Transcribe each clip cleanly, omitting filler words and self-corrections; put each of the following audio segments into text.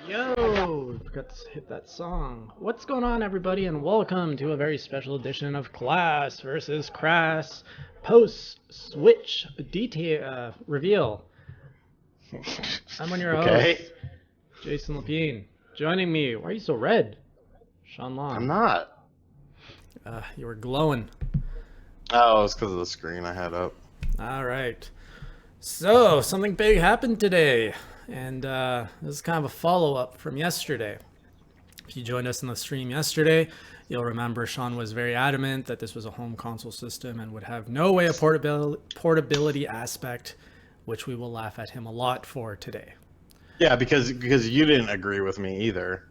Yo, forgot to hit that song. What's going on, everybody, and welcome to a very special edition of Class versus Crass post Switch detail reveal. I'm one of your Okay. hosts, Jason Lapine. Joining me, why are you so red? Sean Long. I'm not. You were glowing. Oh, it's because of the screen I had up. All right. So something big happened today, and this is kind of a follow-up from yesterday. If you joined us in the stream yesterday, you'll remember Sean was very adamant that this was a home console system and would have no way of portability aspect, which we will laugh at him a lot for today. Yeah, because you didn't agree with me either.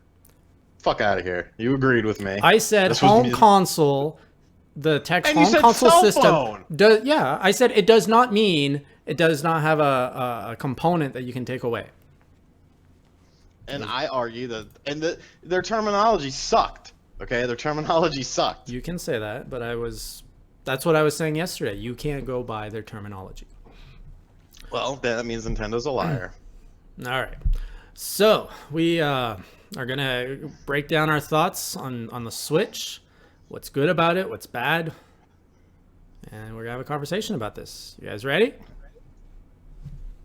Fuck out of here. You agreed with me. I said This was home me- console, the text And you home said console cell system. phone. Yeah, I said it does not mean it does not have a component that you can take away. And I argue that their terminology sucked. Okay, their terminology sucked. You can say that, but that's what I was saying yesterday. You can't go by their terminology. Well, that means Nintendo's a liar. All right. So we are going to break down our thoughts on the Switch, what's good about it, what's bad, and we're going to have a conversation about this. You guys ready?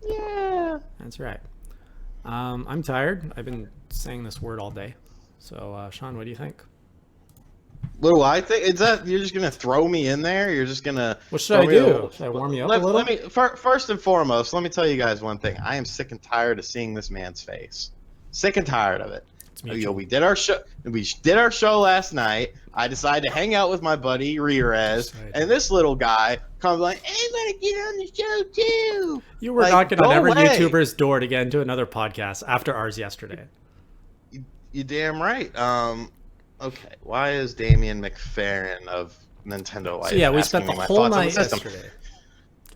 Yeah. That's right. I'm tired. I've been saying this word all day. So, Sean, what do you think? What do I think? Is that you're just gonna throw me in there? You're just gonna. What should I do? Should I warm you up a little? Let me first and foremost. Let me tell you guys one thing. I am sick and tired of seeing this man's face. Sick and tired of it. We did our show. We did our show last night. I decided to hang out with my buddy Rerez, and this little guy comes like, "Hey, I'm gonna get on the show too." You were knocking on every YouTuber's door to get into another podcast after ours yesterday. You damn right. Okay, why is Damian McFerrin of Nintendo Life? So yeah, we spent the whole night yesterday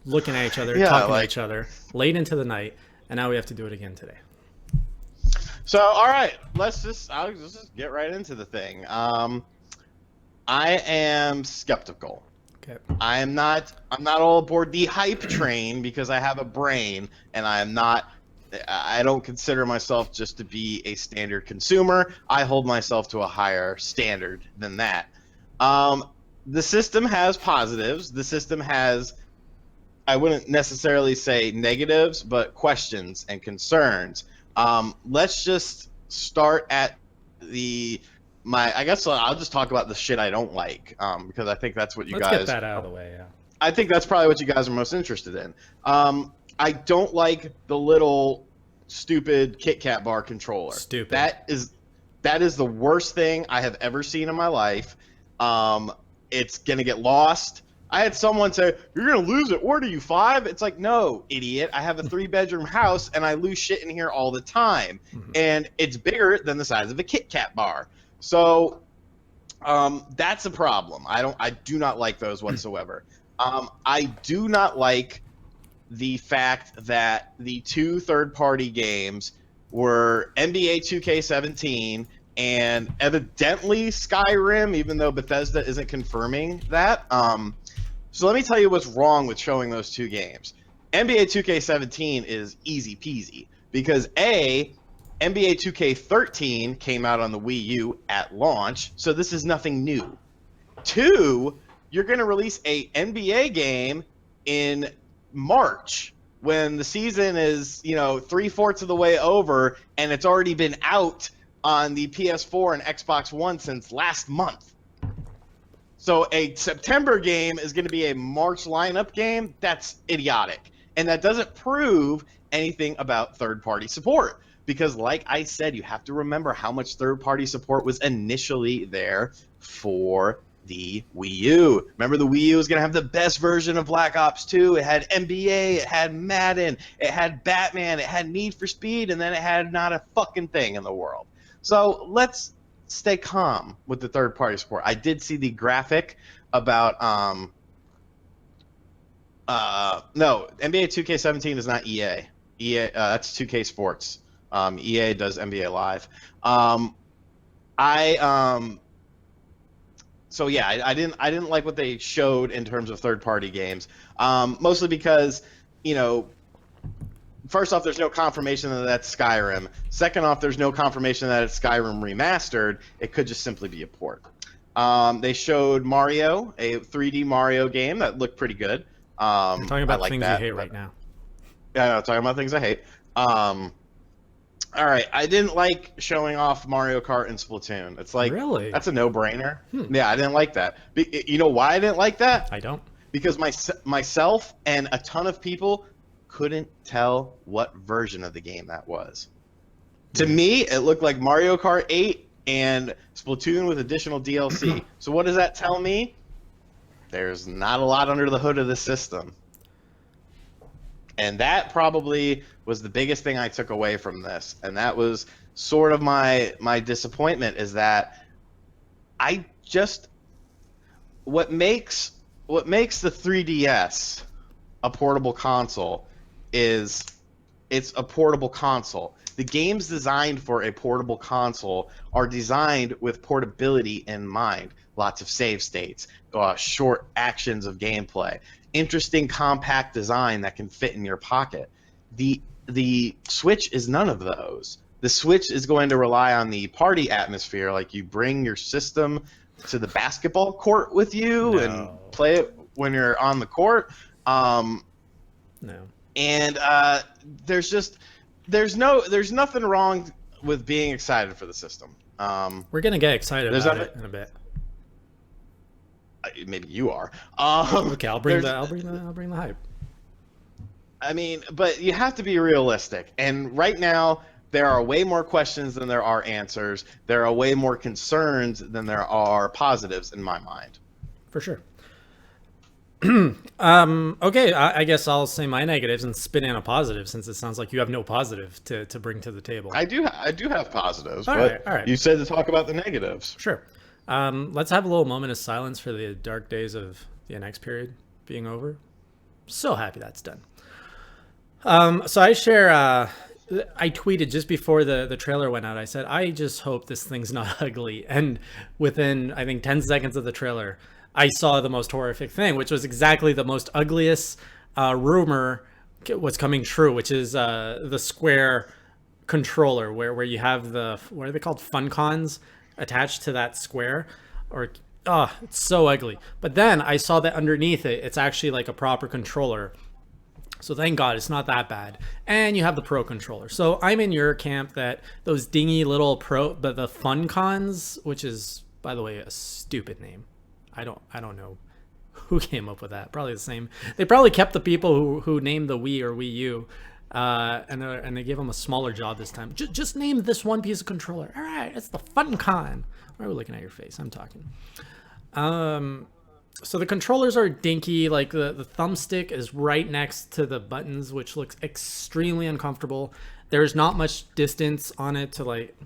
looking at each other, talking to each other, late into the night, and now we have to do it again today. So, all right, let's just get right into the thing. I am skeptical. Okay. I'm not all aboard the hype train because I have a brain, and I don't consider myself just to be a standard consumer. I hold myself to a higher standard than that. The system has positives. The system has, I wouldn't necessarily say negatives, but questions and concerns. Let's just start at I guess I'll just talk about the shit I don't like, because I think that's what you guys. Let's get that out of the way, yeah. I think that's probably what you guys are most interested in. I don't like the little stupid Kit Kat bar controller. Stupid. That is the worst thing I have ever seen in my life. It's gonna get lost. I had someone say, "You're gonna lose it. Order you 5." It's like, no, idiot. I have a 3-bedroom house and I lose shit in here all the time, and it's bigger than the size of a Kit Kat bar. So, that's a problem. I do not like those whatsoever. I do not like the fact that the 2 third-party games were NBA 2K17 and evidently Skyrim, even though Bethesda isn't confirming that. So let me tell you what's wrong with showing those 2 games. NBA 2K17 is easy peasy because NBA 2K13 came out on the Wii U at launch, so this is nothing new. 2, you're going to release a NBA game in March when the season is, 3/4 of the way over, and it's already been out on the PS4 and Xbox One since last month. So a September game is going to be a March lineup game? That's idiotic. And that doesn't prove anything about third-party support. Because like I said, you have to remember how much third-party support was initially there for the Wii U. Remember, the Wii U was going to have the best version of Black Ops 2. It had NBA, it had Madden, it had Batman, it had Need for Speed, and then it had not a fucking thing in the world. So let's stay calm with the third-party support. I did see the graphic about no, NBA 2K17 is not EA. That's 2K Sports. EA does NBA Live. So yeah, I didn't like what they showed in terms of third-party games. Mostly because, first off, there's no confirmation that that's Skyrim. Second off, there's no confirmation that it's Skyrim remastered. It could just simply be a port. They showed Mario, a 3D Mario game that looked pretty good. You're talking about like things that, you hate right now. Yeah, no, talking about things I hate. All right, I didn't like showing off Mario Kart and Splatoon. It's like, Really? that's a no-brainer. Yeah, I didn't like that. You know why I didn't like that? I don't. Because myself and a ton of people couldn't tell what version of the game that was. To me, it looked like Mario Kart 8 and Splatoon with additional DLC. So what does that tell me? There's not a lot under the hood of the system. And that probably was the biggest thing I took away from this. And that was sort of my disappointment, is that I just what makes the 3DS a portable console is it's a portable console. The games designed for a portable console are designed with portability in mind. Lots of save states, short actions of gameplay, interesting compact design that can fit in your pocket. The Switch is none of those. The Switch is going to rely on the party atmosphere, like you bring your system to the basketball court with you and play it when you're on the court. No. And there's nothing wrong with being excited for the system. We're gonna get excited about it in a bit. Maybe you are. Okay, I'll bring the hype. I mean, but you have to be realistic. And right now, there are way more questions than there are answers. There are way more concerns than there are positives in my mind. For sure. Okay, I guess I'll say my negatives and spin in a positive, since it sounds like you have no positive to bring to the table. I do have positives, all but right. You said to talk about the negatives. Sure. Let's have a little moment of silence for the dark days of the NX period being over. So happy that's done. So I share, I tweeted just before the trailer went out, I said, I just hope this thing's not ugly. And within, I think, 10 seconds of the trailer, I saw the most horrific thing, which was exactly the most ugliest rumor was coming true, which is the Square controller, where you have the, what are they called, Funcons attached to that square. It's so ugly. But then I saw that underneath it, it's actually like a proper controller. So thank God it's not that bad. And you have the Pro controller. So I'm in your camp that those dingy little but the Funcons, which is, by the way, a stupid name. I don't know who came up with that. Probably the same. They probably kept the people who named the Wii or Wii U, and they gave them a smaller job this time. Just name this one piece of controller. All right, it's the Funcon. Why are we looking at your face? I'm talking. So the controllers are dinky. Like the thumbstick is right next to the buttons, which looks extremely uncomfortable. There's not much distance on it to like.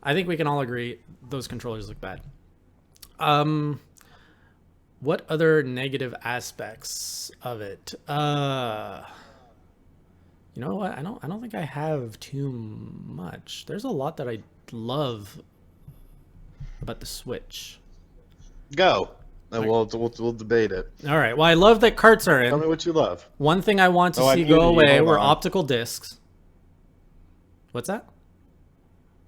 I think we can all agree those controllers look bad. What other negative aspects of it? You know what? I don't think I have too much. There's a lot that I love about the Switch. Go. And we'll debate it. All right. Well, I love that carts are in. Tell me what you love. One thing I want to see go away were optical discs. What's that?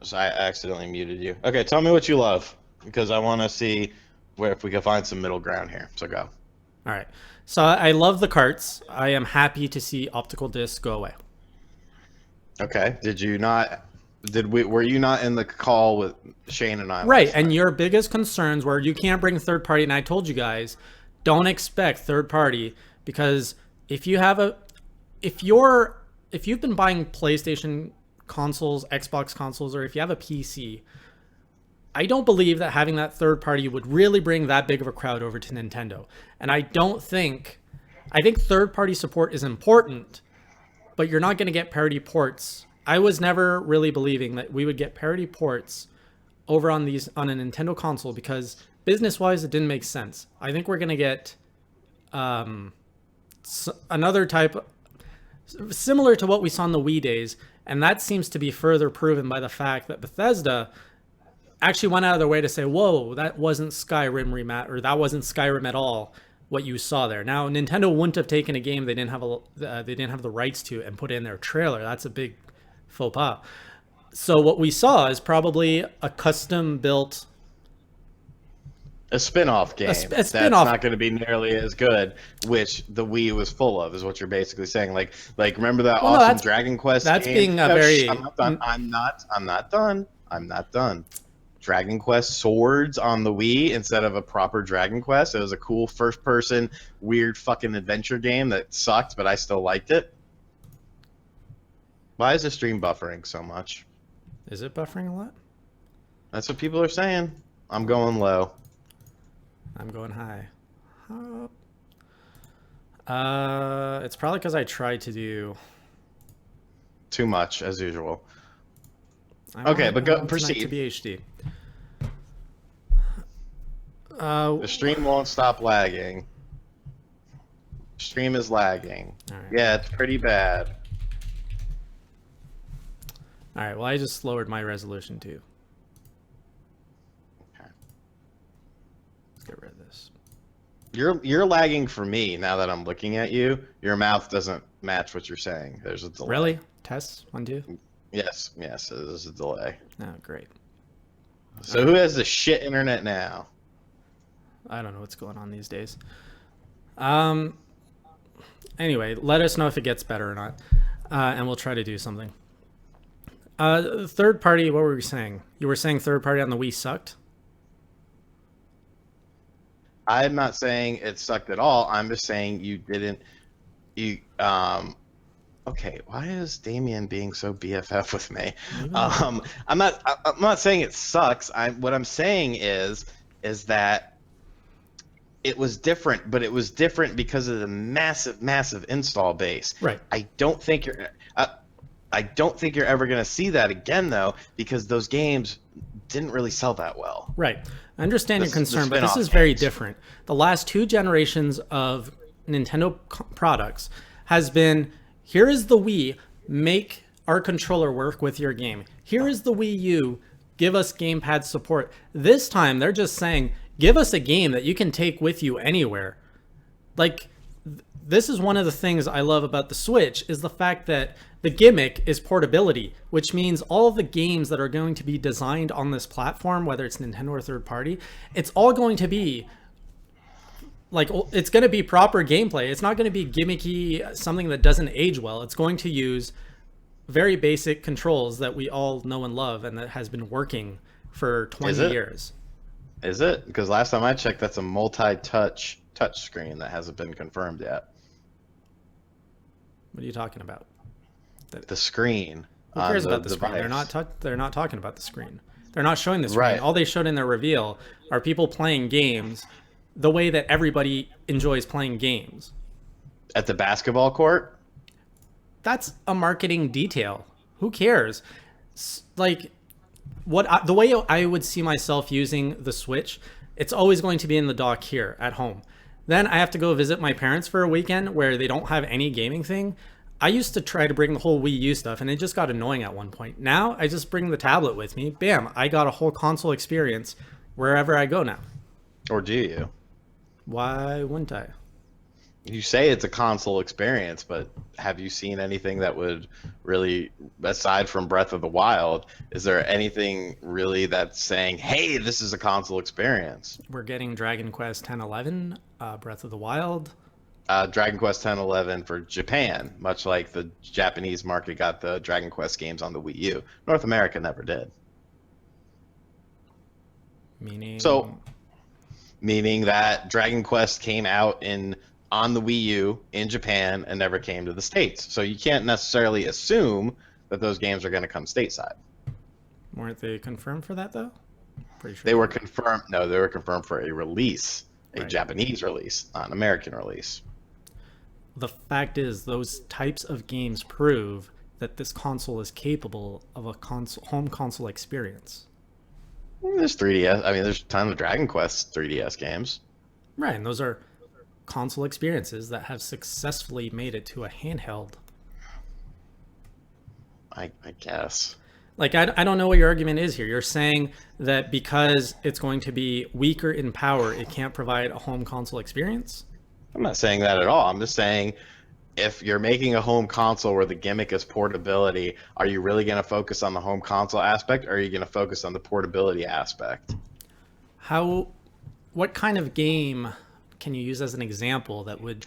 So I accidentally muted you. Okay, tell me what you love, because I want to see if we can find some middle ground here. So go. All right. So I love the carts. I am happy to see optical discs go away. Okay. Were you not in the call with Shane and I? Right. And your biggest concerns were you can't bring third party. And I told you guys, don't expect third party, because if you've been buying PlayStation consoles, Xbox consoles, or if you have a PC, I don't believe that having that third party would really bring that big of a crowd over to Nintendo. And I think third party support is important, but you're not going to get parity ports. I was never really believing that we would get parity ports over on a Nintendo console, because business wise, it didn't make sense. I think we're going to get another type similar to what we saw in the Wii days. And that seems to be further proven by the fact that Bethesda actually went out of their way to say, whoa, that wasn't Skyrim or that wasn't Skyrim at all. what you saw there. Now, Nintendo wouldn't have taken a game they didn't have the rights to and put it in their trailer. That's a big faux pas. So what we saw is probably a custom built A spin-off game a that's spin-off. not going to be nearly as good, which the Wii was full of, is what you're basically saying. Like remember that Well, no, awesome Dragon Quest that's game? being a No, very I'm not done. I'm not done. I'm not done. Dragon Quest Swords on the Wii instead of a proper Dragon Quest. It was a cool first-person, weird fucking adventure game that sucked, but I still liked it. Why is the stream buffering so much? Is it buffering a lot? That's what people are saying. I'm going low. I'm going high. It's probably because I tried to do Too much, as usual. I Okay, want- but I go want tonight proceed. to be HD. The stream won't stop lagging. Stream is lagging. All right. Yeah, it's pretty bad. All right. Well, I just lowered my resolution too. Okay. Let's get rid of this. You're lagging for me now that I'm looking at you. Your mouth doesn't match what you're saying. There's a delay. Really? Tests 1, 2. Yes, there's a delay. Oh, great. So who has the shit internet now? I don't know what's going on these days. Anyway, let us know if it gets better or not, and we'll try to do something. Third party, what were we saying? You were saying third party on the Wii sucked? I'm not saying it sucked at all. I'm just saying okay, why is Damien being so BFF with me? I'm not saying it sucks. What I'm saying is that it was different, but it was different because of the massive install base. Right. I don't think you're ever going to see that again, though, because those games didn't really sell that well. Right. I understand your The concern, but this spin-off is very games. different. The last 2 generations of Nintendo products has been, here is the Wii, make our controller work with your game. Here is the Wii U, give us gamepad support. This time, they're just saying, give us a game that you can take with you anywhere. Like, this is one of the things I love about the Switch, is the fact that the gimmick is portability, which means all of the games that are going to be designed on this platform, whether it's Nintendo or third party, it's all going to be like, it's going to be proper gameplay. It's not going to be gimmicky, something that doesn't age well. It's going to use very basic controls that we all know and love, and that has been working for 20 years. Is it? Because last time I checked, that's a multi-touch screen that hasn't been confirmed yet. What are you talking about? The screen. Who cares on about the screen? device. They're not talking about the screen. They're not showing the screen. Right. All they showed in their reveal are people playing games the way that everybody enjoys playing games. At the basketball court? That's a marketing detail. Who cares? Like, the way I would see myself using the Switch, it's always going to be in the dock here at home. Then I have to go visit my parents for a weekend where they don't have any gaming thing. I used to try to bring the whole Wii U stuff, and it just got annoying at one point. Now I just bring the tablet with me. Bam, I got a whole console experience wherever I go now. Or do you? Why wouldn't I? You say it's a console experience, but have you seen anything that would really, aside from Breath of the Wild, is there anything really that's saying, hey, this is a console experience? We're getting Dragon Quest 1011, Breath of the Wild. Dragon Quest 1011 for Japan, much like the Japanese market got the Dragon Quest games on the Wii U. North America never did. Meaning that Dragon Quest came out on the Wii U in Japan and never came to the States. So you can't necessarily assume that those games are going to come stateside. Weren't they confirmed for that, though? Pretty sure They were confirmed. No, they were confirmed for a release, a Right. Japanese release, not an American release. The fact is, those types of games prove that this console is capable of a home console experience. There's 3DS. I mean, there's a ton of Dragon Quest 3DS games. Right, and those are console experiences that have successfully made it to a handheld. I guess. Like, I don't know what your argument is here. You're saying that because it's going to be weaker in power, it can't provide a home console experience? I'm not saying that at all. I'm just saying if you're making a home console where the gimmick is portability, are you really going to focus on the home console aspect, or are you going to focus on the portability aspect? How, what kind of game can you use as an example that would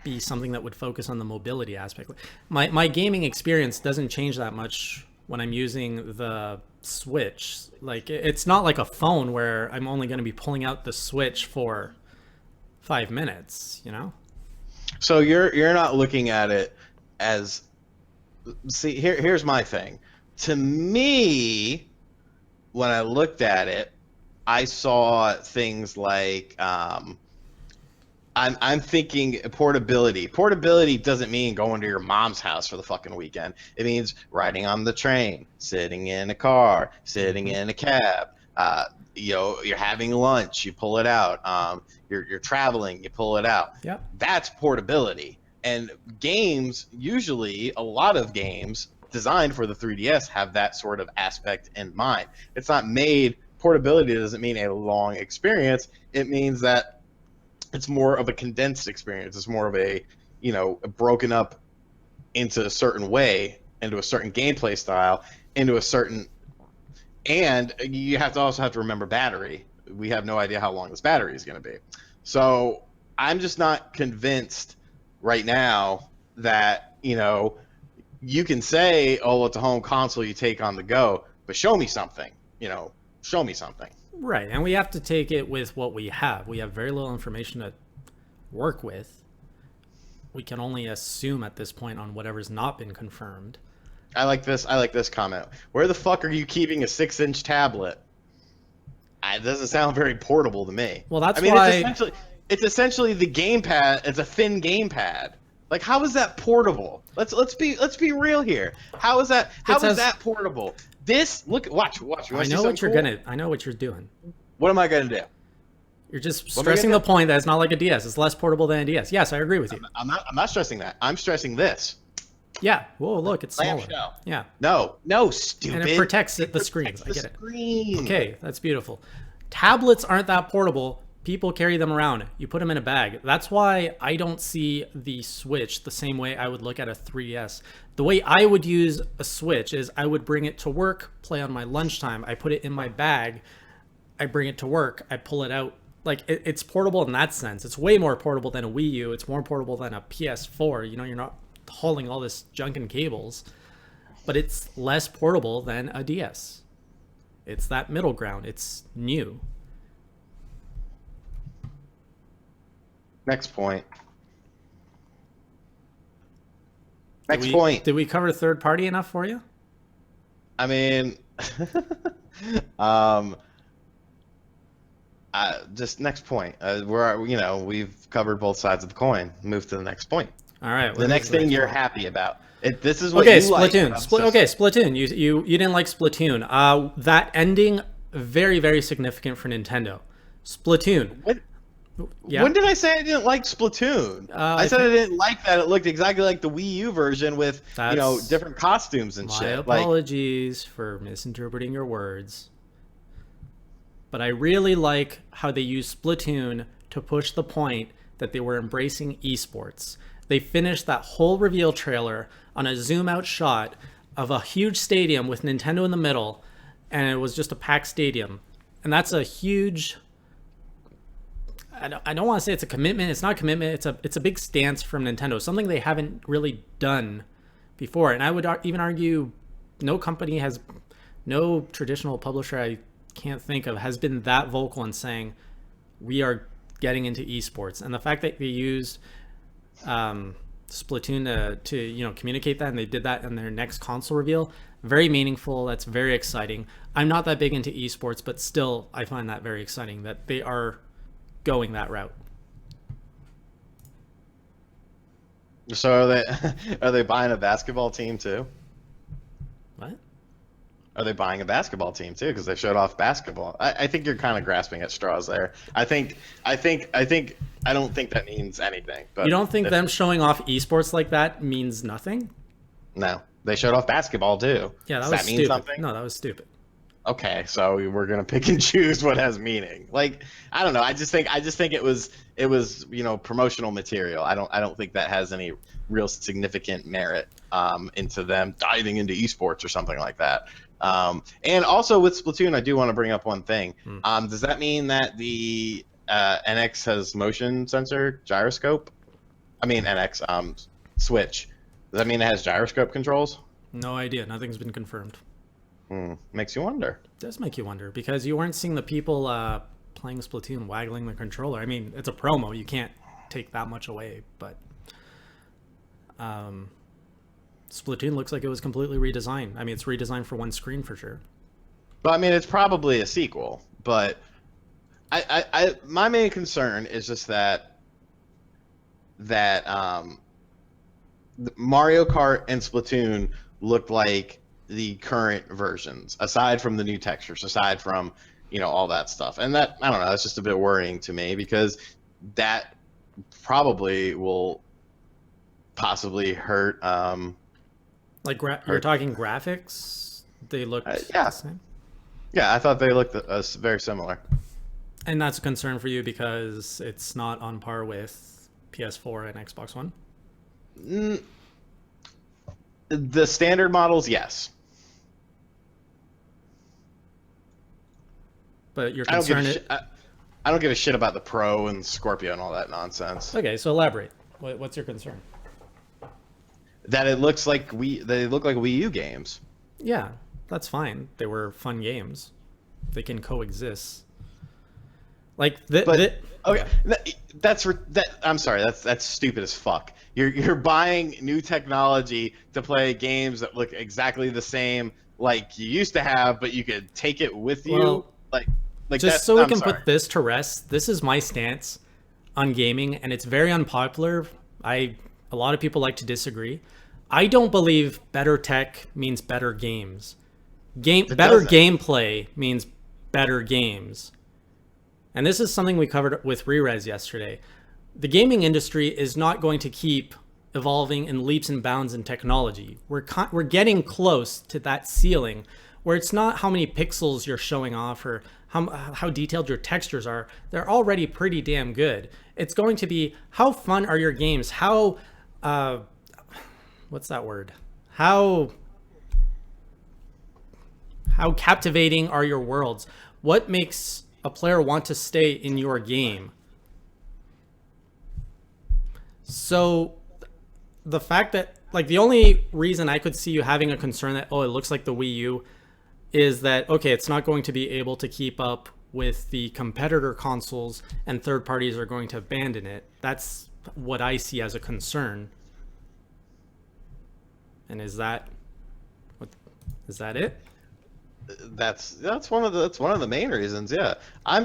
be something that would focus on the mobility aspect? My gaming experience doesn't change that much when I'm using the Switch. Like it's not like a phone where I'm only going to be pulling out the Switch for 5 minutes, you know? So you're not looking at it as, see, here's my thing. To me, when I looked at it, I saw things like I'm thinking portability. Portability doesn't mean going to your mom's house for the fucking weekend. It means riding on the train, sitting in a car, sitting Mm-hmm. in a cab. You're having lunch, you pull it out. You're traveling, you pull it out. Yep. That's portability. And games, usually, a lot of games designed for the 3DS have that sort of aspect in mind. It's not made. Portability doesn't mean a long experience. It means that it's more of a condensed experience. It's more of a, broken up into a certain way, into a certain gameplay style, into a certain, and you have to remember battery. We have no idea how long this battery is going to be. So I'm just not convinced right now that, you can say, oh, it's a home console you take on the go, but show me something, show me something. Right. And we have to take it with what we have. We have very little information to work with. We can only assume at this point on whatever's not been confirmed. I like this comment. Where the fuck are you keeping a 6-inch tablet? It doesn't sound very portable to me. Well, that's I mean, why it's essentially the gamepad. It's a thin gamepad. Like, how is that portable? Let's be real here. How is that? How is that portable? This look. Watch. You I want to see know what something you're cool? gonna. I know what you're doing. What am I gonna do? You're just What am I stressing gonna the do? point that it's not like a DS. It's less portable than a DS. Yes, I agree with you. I'm not stressing that. I'm stressing this. Yeah. Whoa, look, it's smaller. Clamshell. Yeah. No, stupid. And it protects the protects screens. I the get it. screen. Okay, that's beautiful. Tablets aren't that portable. People carry them around. You put them in a bag. That's why I don't see the Switch the same way I would look at a 3DS. The way I would use a Switch is I would bring it to work, play on my lunchtime. I put it in my bag. I bring it to work. I pull it out. Like it's portable in that sense. It's way more portable than a Wii U. It's more portable than a PS4. You know, you're not hauling all this junk and cables, but it's less portable than a DS. It's that middle ground. It's new. Next point. Did Next we, point. Did we cover third party enough for you? I mean, um, just next point. We've covered both sides of the coin. Move to the next point. All right. The next thing you're happy about. This is what Okay, you like. Splatoon. Splatoon. You didn't like Splatoon. That ending very, very significant for Nintendo. Splatoon. Yeah. When did I say I didn't like Splatoon? I said I didn't like that. It looked exactly like the Wii U version with different costumes and My shit. apologies for misinterpreting your words. But I really like how they used Splatoon to push the point that they were embracing esports. They finished that whole reveal trailer on a zoom out shot of a huge stadium with Nintendo in the middle, and it was just a packed stadium. And that's a huge, I don't want to say it's a commitment. It's not a commitment. It's a big stance from Nintendo, something they haven't really done before. And I would even argue no traditional publisher I can't think of has been that vocal in saying we are getting into esports. And the fact that they used Splatoon to communicate that, and they did that in their next console reveal, very meaningful. That's very exciting. I'm not that big into esports, but still I find that very exciting that they are going that route. So are they buying a basketball team too? What? Are they buying a basketball team too? Because they showed off basketball. I think you're kind of grasping at straws there. I don't think that means anything. But You don't think them showing off esports like that means nothing? No, they showed off basketball too. Yeah, Does that was that mean stupid. something? No, that was stupid. Okay, so we're gonna pick and choose what has meaning. Like, I don't know. I just think it was promotional material. I don't think that has any real significant merit into them diving into esports or something like that. And also with Splatoon, I do want to bring up one thing. Hmm. Does that mean that the NX has motion sensor gyroscope? I mean NX Switch. Does that mean it has gyroscope controls? No idea. Nothing's been confirmed. Makes you wonder. It does make you wonder because you weren't seeing the people playing Splatoon waggling the controller. I mean, it's a promo. You can't take that much away, but um, Splatoon looks like it was completely redesigned. I mean, it's redesigned for one screen for sure. But I mean, it's probably a sequel. But my main concern is just that Mario Kart and Splatoon look like the current versions, aside from the new textures, aside from all that stuff, and that I don't know, that's just a bit worrying to me because that probably will possibly hurt. Like you're Hurt. talking graphics, they looked the Yeah, same, yeah, I thought they looked very similar. and that's a concern for you because it's not on par with PS4 and Xbox One. Mm, the standard models, yes. But your I don't give a concern shit. I don't give a shit about the Pro and Scorpio and all that nonsense. Okay, so elaborate. What's your concern? That it looks like they look like Wii U games. Yeah, that's fine. They were fun games. They can coexist. Like But okay, yeah. that I'm sorry, that's stupid as fuck. You're buying new technology to play games that look exactly the same like you used to have, but you could take it with you. Well, Like just that. so we I'm can sorry. put this to rest, this is my stance on gaming, and it's very unpopular. A lot of people like to disagree. I don't believe better tech means better games. It Better doesn't. gameplay means better games. And this is something we covered with Rerez yesterday. The gaming industry is not going to keep evolving in leaps and bounds in technology. We're getting close to that ceiling where it's not how many pixels you're showing off or how detailed your textures are. They're already pretty damn good. It's going to be how fun are your games? How what's that word? How captivating are your worlds? What makes a player want to stay in your game? So the fact that like the only reason I could see you having a concern that it looks like the Wii U is that okay, it's not going to be able to keep up with the competitor consoles and third parties are going to abandon it. That's what I see as a concern. And what is that it? That's one of the main reasons. Yeah, I'm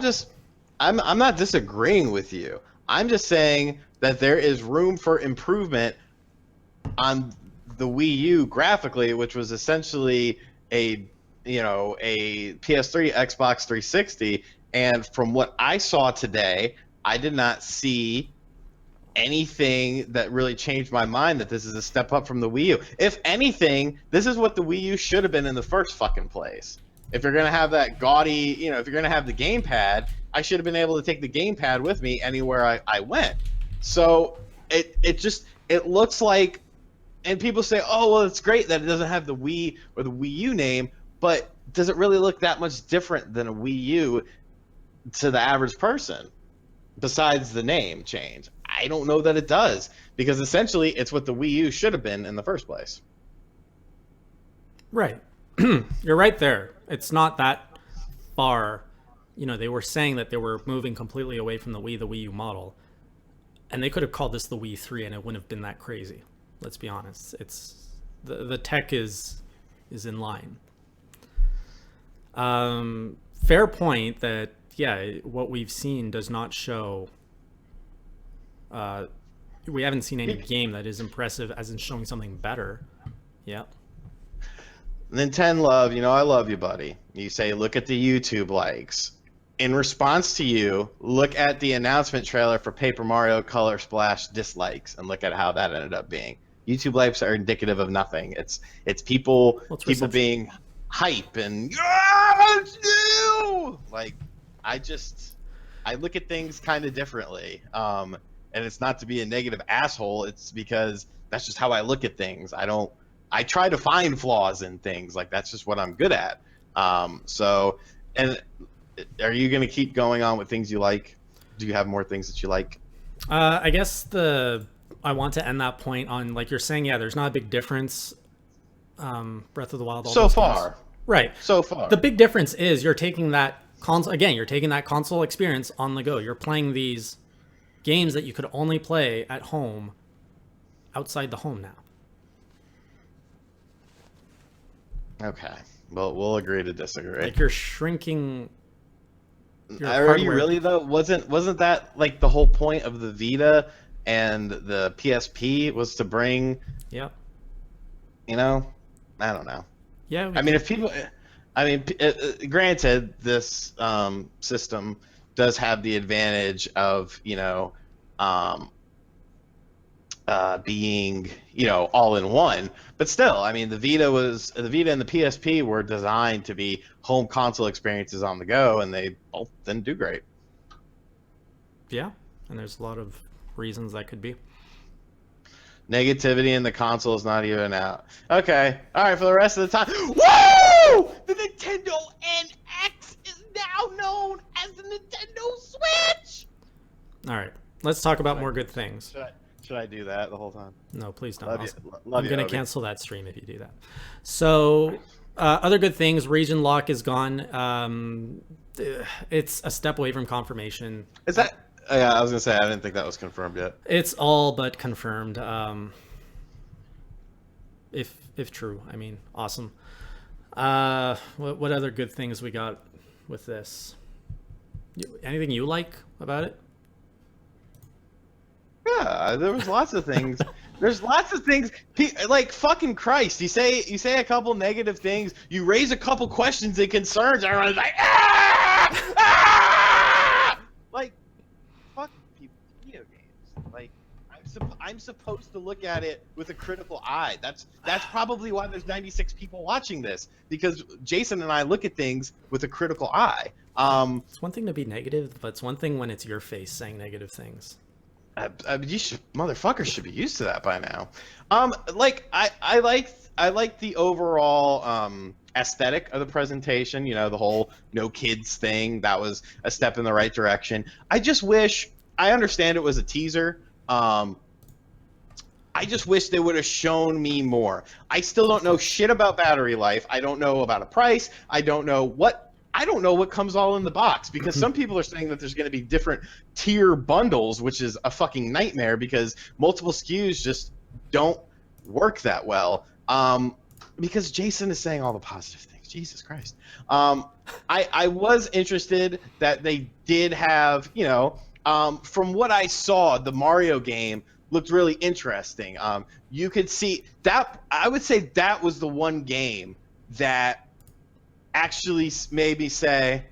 not disagreeing with you. I'm just saying that there is room for improvement on the Wii U graphically, which was essentially a PS3, Xbox 360, and from what I saw today, I did not see anything that really changed my mind that this is a step up from the Wii U. If anything, this is what the Wii U should have been in the first fucking place. If you're gonna have that gaudy, if you're gonna have the gamepad, I should have been able to take the gamepad with me anywhere I went. So it looks like, and people say, oh well, it's great that it doesn't have the Wii or the Wii U name, but does it really look that much different than a Wii U to the average person? Besides the name change, I don't know that it does because essentially it's what the Wii U should have been in the first place. Right. You're right there. It's not that far. They were saying that they were moving completely away from the Wii U model. And they could have called this the Wii 3 and it wouldn't have been that crazy. Let's be honest. It's the tech is in line. Fair point that yeah, what we've seen does not show we haven't seen any game that is impressive as in showing something better. Yeah. Nintendo love, I love you, buddy. You say, look at the YouTube likes. In response to you, look at the announcement trailer for Paper Mario Color Splash dislikes and look at how that ended up being. YouTube likes are indicative of nothing. It's people Well, it's people reception. being hype and don't you? Like, I look at things kind of differently. And it's not to be a negative asshole. It's because that's just how I look at things. I try to find flaws in things. Like, that's just what I'm good at. So, and are you going to keep going on with things you like? Do you have more things that you like? I guess I want to end that point on, like you're saying, yeah, there's not a big difference. Breath of the Wild, all So those games. far. Right. So far. The big difference is you're taking that console again. You're taking that console experience on the go. You're playing these games that you could only play at home, outside the home now. Okay. Well, we'll agree to disagree. Like you're shrinking your Are you hardware. really though? Wasn't that like the whole point of the Vita and the PSP was to bring, Yep. you know, I don't know. Yeah. I mean, if people, I mean, granted, this system does have the advantage of, um, being, all in one. But still, I mean, the Vita and the PSP were designed to be home console experiences on the go, and they both didn't do great. Yeah. And there's a lot of reasons that could be. Negativity in the console is not even out. Okay, all right. For the rest of the time, woo! The Nintendo NX is now known as the Nintendo Switch. All right. Let's talk about more good things. Should I do that the whole time? No, please don't. Love you. I'm going to cancel that stream if you do that. So, other good things. Region lock is gone. It's a step away from confirmation. Is that? Yeah, I was gonna say I didn't think that was confirmed yet. It's all but confirmed. If true, I mean, awesome. What other good things we got with this? Anything you like about it? Yeah, there was lots of things. There's lots of things. Like fucking Christ, you say a couple negative things, you raise a couple questions and concerns. Everyone's like, ah, ah! Like, fuck people, video games. Like, I'm supposed to look at it with a critical eye. That's probably why there's 96 people watching this, because Jason and I look at things with a critical eye. It's one thing to be negative, but it's one thing when it's your face saying negative things. Motherfuckers should be used to that by now. Like I like the overall aesthetic of the presentation. The whole no kids thing. That was a step in the right direction. I just wish, I understand it was a teaser. I just wish they would have shown me more. I still don't know shit about battery life. I don't know about a price. I don't know what comes all in the box, because some people are saying that there's going to be different tier bundles, which is a fucking nightmare because multiple SKUs just don't work that well. Because Jason is saying all the positive things. Jesus Christ. I was interested that they did have, from what I saw, the Mario game looked really interesting. You could see that. I would say that was the one game that actually made me say,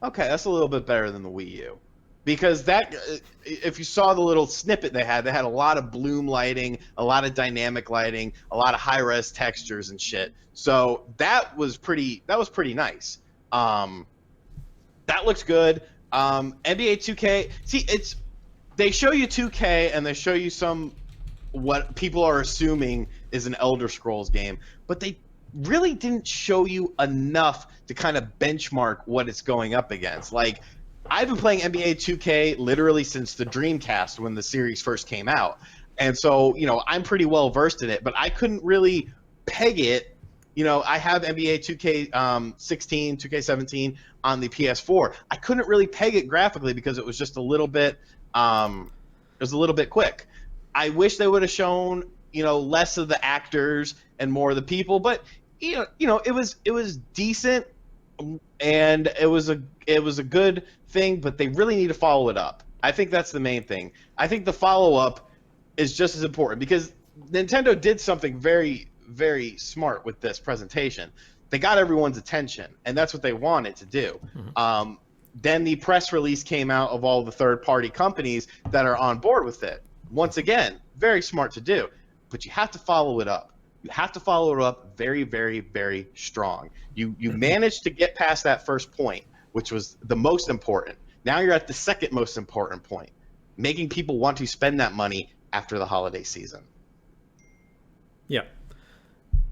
okay, that's a little bit better than the Wii U. Because that, if you saw the little snippet they had a lot of bloom lighting, a lot of dynamic lighting, a lot of high-res textures and shit. So that was pretty nice. That looks good. NBA 2K, see, they show you 2K and they show you what people are assuming is an Elder Scrolls game, but they really didn't show you enough to kind of benchmark what it's going up against. Like, I've been playing NBA 2K literally since the Dreamcast when the series first came out. And so, I'm pretty well versed in it, but I couldn't really peg it. I have NBA 2K 2K17 on the PS4. I couldn't really peg it graphically because it was just a little bit quick. I wish they would have shown, less of the actors and more of the people, but it was decent, and it was a good thing, but they really need to follow it up. I think that's the main thing. I think the follow-up is just as important, because Nintendo did something very, very smart with this presentation. They got everyone's attention, and that's what they wanted to do. Mm-hmm. Then the press release came out of all the third-party companies that are on board with it. Once again, very smart to do, but you have to follow it up. You have to follow it up very, very, very strong. You managed to get past that first point, which was the most important. Now you're at the second most important point, making people want to spend that money after the holiday season. Yeah.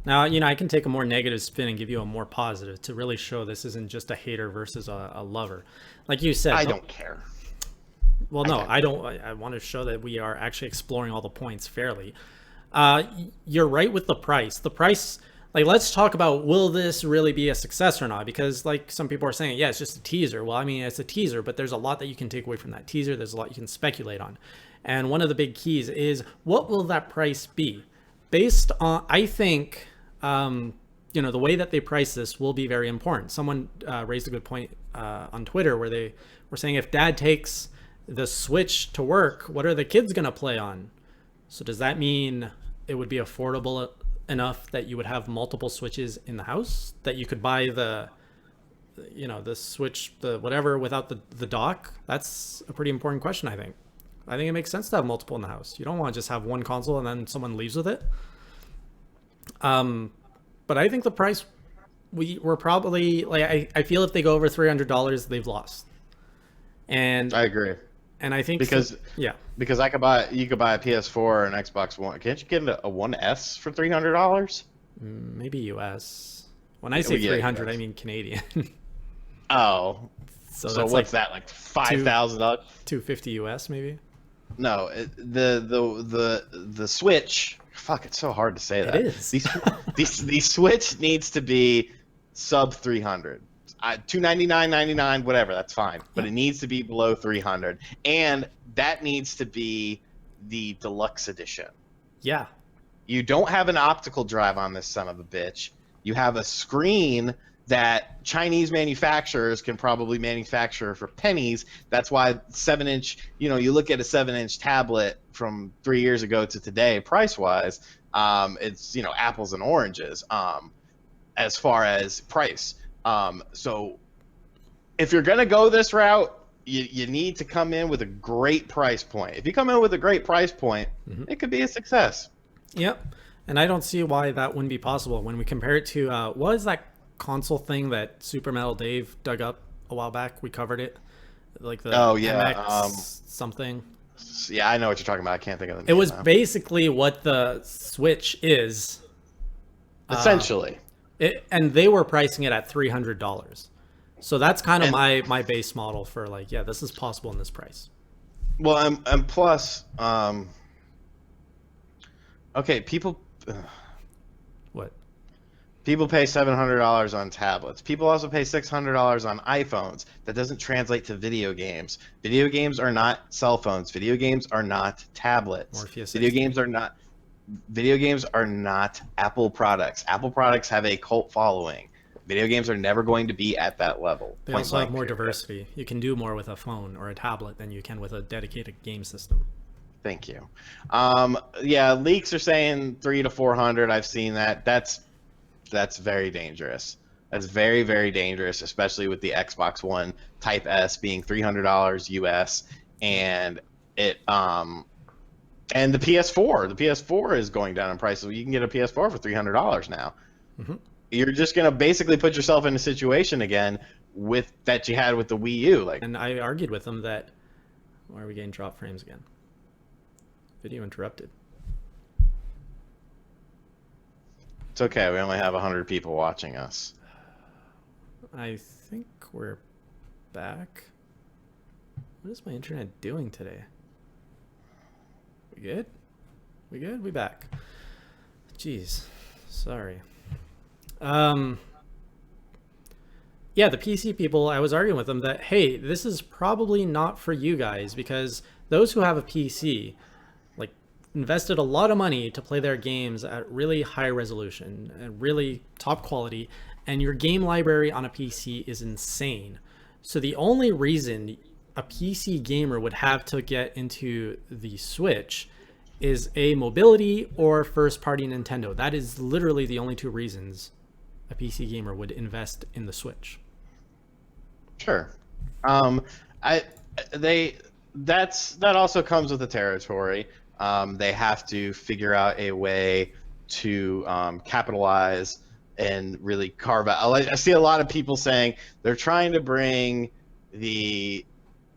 Now, you know, I can take a more negative spin and give you a more positive to really show this isn't just a hater versus a lover. Like you said, I don't care. well, I no, don't I care. don't. I want to show that we are actually exploring all the points fairly. You're right with the price. The price, like, let's talk about will this really be a success or not? Because, like, some people are saying, yeah, it's just a teaser. Well, I mean, it's a teaser, but there's a lot that you can take away from that teaser. There's a lot you can speculate on. And one of the big keys is what will that price be? Based on, I think, you know, the way that they price this will be very important. Someone raised a good point on Twitter where they were saying if dad takes the Switch to work, what are the kids going to play on? So does that mean it would be affordable enough that you would have multiple Switches in the house, that you could buy the, you know, the Switch, the whatever, without the dock? That's a pretty important question, I think. I think it makes sense to have multiple in the house. You don't want to just have one console and then someone leaves with it. But I think the price, we're probably like, I feel if they go over $300, they've lost. And I agree. I think Because yeah, because you could buy a PS4 and Xbox One. Can't you get a One S for $300? maybe US. When I say Well, yeah, 300, I US. mean Canadian. Oh, So so that's like what's that, like two $5,000? 250 US maybe. No, the Switch. Fuck, it's so hard to say It that. is. The Switch needs to be sub 300. 299.99, whatever, that's fine. But Yeah. it needs to be below 300, and that needs to be the deluxe edition. Yeah. You don't have an optical drive on this son of a bitch. You have a screen that Chinese manufacturers can probably manufacture for pennies. That's why 7-inch, you look at a 7-inch tablet from 3 years ago to today, price wise, it's, apples and oranges as far as price. So if you're going to go this route, you need to come in with a great price point. If you come in with a great price point, it could be a success. Yep. And I don't see why that wouldn't be possible when we compare it to what is that console thing that Super Metal Dave dug up a while back? We covered it, like the Oh yeah, MX something. yeah, I know what you're talking about. I can't think of the It name was now. basically what the Switch is, Essentially, and they were pricing it at $300. So that's kind of and my base model for like, yeah, this is possible in this price. well, and plus, okay, What? people pay $700 on tablets. People also pay $600 on iPhones. That doesn't translate to video games. Video games are not cell phones. Video games are not tablets. Morpheus Video XT. games are not. Video games are not Apple products. Apple products have a cult following. Video games are never going to be at that level. They Point also have blank. more Period. diversity. You can do more with a phone or a tablet than you can with a dedicated game system. Thank you. Yeah, leaks are saying 300 to 400. I've seen that. That's very dangerous. That's very, very dangerous, especially with the Xbox One Type S being $300 US, Yep. and it and the PS4. The PS4 is going down in price, so you can get a PS4 for $300 now. Hmm. You're just gonna basically put yourself in a situation again with that you had with the Wii U. Like, And I argued with them that, why are we getting drop frames again? Video interrupted. it's okay. We only have 100 people watching us. I think we're back. What is my internet doing today? We good? We good? We back. Jeez. Sorry. Yeah, the PC people, I was arguing with them that, hey, this is probably not for you guys because those who have a PC, like, invested a lot of money to play their games at really high resolution and really top quality, and your game library on a PC is insane. So the only reason a PC gamer would have to get into the Switch is a mobility or first party Nintendo. That is literally the only two reasons a PC gamer would invest in the Switch. Sure. I they that also comes with the territory. They have to figure out a way to capitalize and really carve out. I see a lot of people saying they're trying to bring the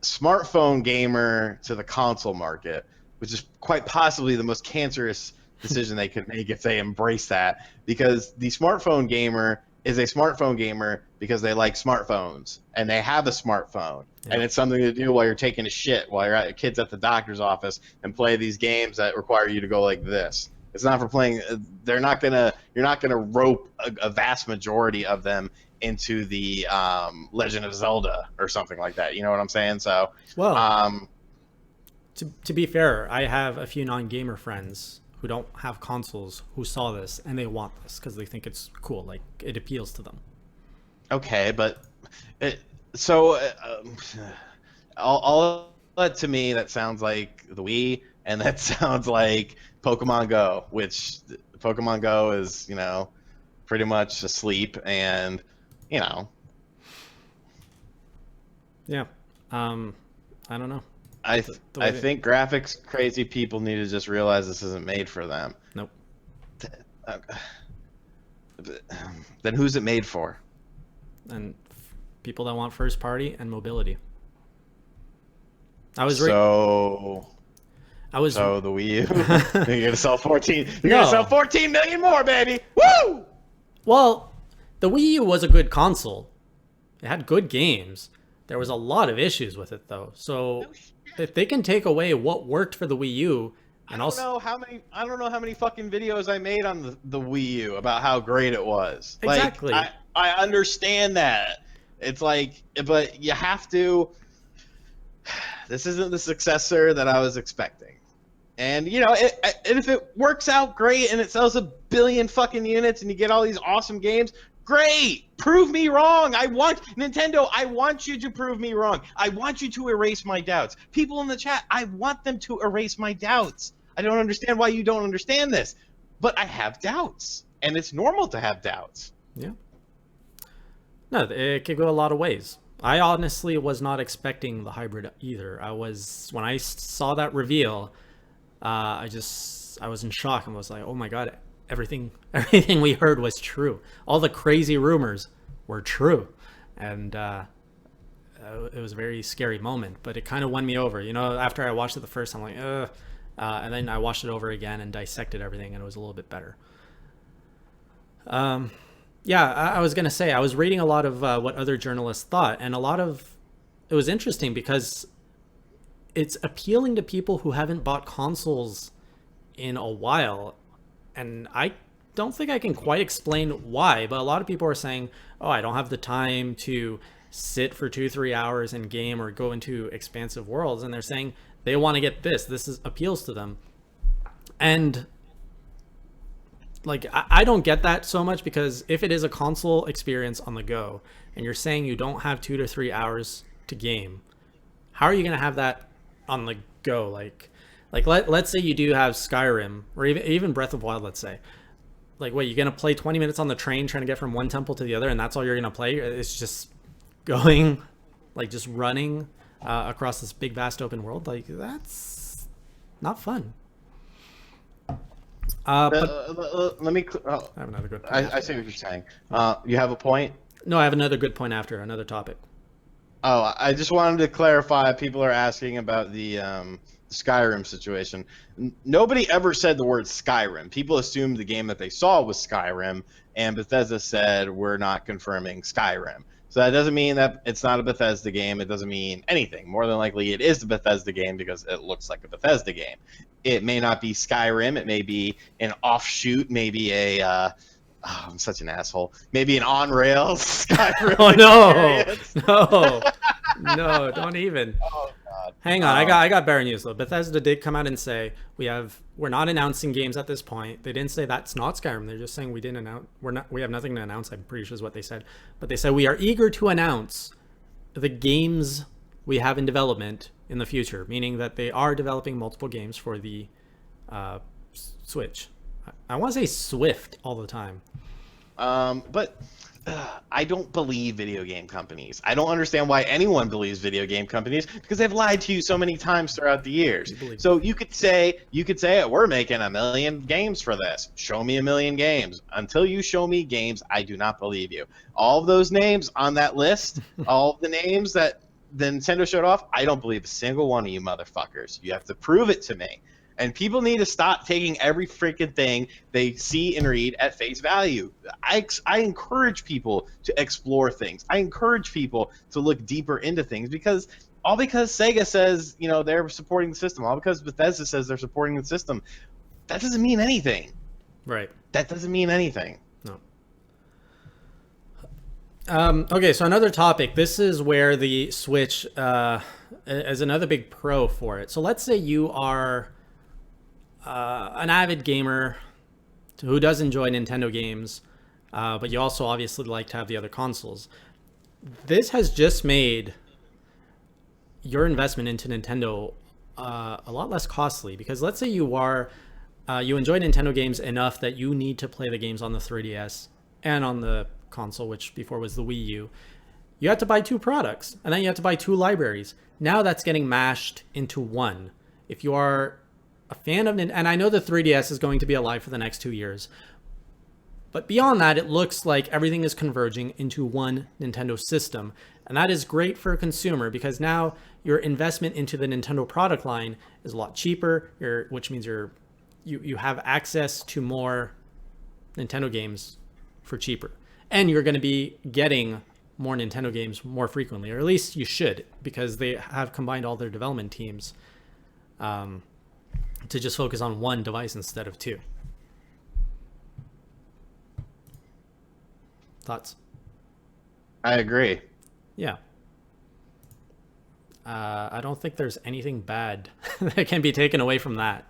smartphone gamer to the console market, which is quite possibly the most cancerous decision they could make if they embrace that, because the smartphone gamer is a smartphone gamer because they like smartphones and they have a smartphone, and Yeah. it's something to do while you're taking a shit, while you're at your kids at the doctor's office, and play these games that require you to go like this. It's not for playing. They're not gonna. You're not gonna rope a vast majority of them into the Legend of Zelda or something like that. You know what I'm saying? So, Well, um, to be fair, I have a few non-gamer friends who don't have consoles who saw this and they want this because they think it's cool. Like it appeals to them. okay, but it, so all that to me that sounds like the Wii, and that sounds like Pokemon Go, which Pokemon Go is pretty much asleep, and you know Yeah. Um, I don't know. I The way I that, think graphics crazy people need to just realize this isn't made for them. nope. Uh, Then who's it made for? And people that want first party and mobility. I was right. So I was so the Wii U, you're gonna sell 14. You're gonna sell no. 14 million more, baby. Woo! Well, the Wii U was a good console. It had good games. There was a lot of issues with it though. So No shit. if they can take away what worked for the Wii U and also I don't know how many fucking videos I made on the Wii U about how great it was. exactly. Like I understand that. It's like, but you have to. This isn't the successor that I was expecting. And and if it works out great and it sells a billion fucking units and you get all these awesome games, great. Prove me wrong. I want Nintendo. I want you to prove me wrong. I want you to erase my doubts. People in the chat, I want them to erase my doubts. I don't understand why you don't understand this, but I have doubts, and it's normal to have doubts. Yeah. No, it could go a lot of ways. I honestly was not expecting the hybrid either. I was when I saw that reveal, I was in shock and was like, "Oh my god, everything everything we heard was true. All the crazy rumors were true." And it was a very scary moment, but it kind of won me over. After I watched it the first time, I'm like, ugh. And then I watched it over again and dissected everything, and it was a little bit better. Yeah, I was gonna say I was reading a lot of what other journalists thought, and it was interesting because it's appealing to people who haven't bought consoles in a while, and I don't think I can quite explain why. But a lot of people are saying, "Oh, I don't have the time to sit for 2-3 hours and game or go into expansive worlds," and they're saying they want to get this. Appeals to them, and like I don't get that so much because if it is a console experience on the go and you're saying you don't have 2 to 3 hours to game, how are you going to have that on the go? Let's say you do have Skyrim or even Breath of Wild. Let's say, like, wait, you're going to play 20 minutes on the train trying to get from one temple to the other, and that's all you're going to play? It's just going, like, just running across this big vast open world. Like, that's not fun. But Let me. I have another good point. I see what you're saying. You have a point. No, I have another good point after another topic. Oh, I just wanted to clarify. People are asking about the Skyrim situation. Nobody ever said the word Skyrim. People assumed the game that they saw was Skyrim, and Bethesda said we're not confirming Skyrim. So that doesn't mean that it's not a Bethesda game. It doesn't mean anything. More than likely, it is the Bethesda game because it looks like a Bethesda game. It may not be Skyrim. It may be an offshoot, maybe oh, I'm such an asshole. Maybe an on-rails Skyrim Oh no, experience. no, don't even. Oh God. Hang on, I got better news though. Bethesda did come out and say we're not announcing games at this point. They didn't say that's not Skyrim. They're just saying we have nothing to announce. I'm pretty sure is what they said. But they said we are eager to announce the games we have in development in the future, meaning that they are developing multiple games for the Switch. I want to say Swift all the time. But I don't believe video game companies. I don't understand why anyone believes video game companies because they've lied to you so many times throughout the years. We believe So you could say we're making a million games for this. Show me a million games. Until you show me games, I do not believe you. All of those names on that list, all of the names that the Nintendo showed off, I don't believe a single one of you motherfuckers. You have to prove it to me. And people need to stop taking every freaking thing they see and read at face value. I encourage people to explore things. I encourage people to look deeper into things because Sega says, they're supporting the system, all because Bethesda says they're supporting the system, that doesn't mean anything. Right. That doesn't mean anything. No. Okay, so another topic. This is where the Switch is another big pro for it. So let's say you are an avid gamer who does enjoy Nintendo games, but you also obviously like to have the other consoles. This has just made your investment into Nintendo a lot less costly, because let's say you enjoy Nintendo games enough that you need to play the games on the 3DS and on the console, which before was the Wii U. You have to buy two products, and then you have to buy two libraries. Now that's getting mashed into one. If you are a fan of Nintendo, and I know the 3DS is going to be alive for the next 2 years, but beyond that, it looks like everything is converging into one Nintendo system. And that is great for a consumer, because now your investment into the Nintendo product line is a lot cheaper, which means you have access to more Nintendo games for cheaper. And you're going to be getting more Nintendo games more frequently, or at least you should, because they have combined all their development teams to just focus on one device instead of two. Thoughts? I agree. Yeah. I don't think there's anything bad that can be taken away from that.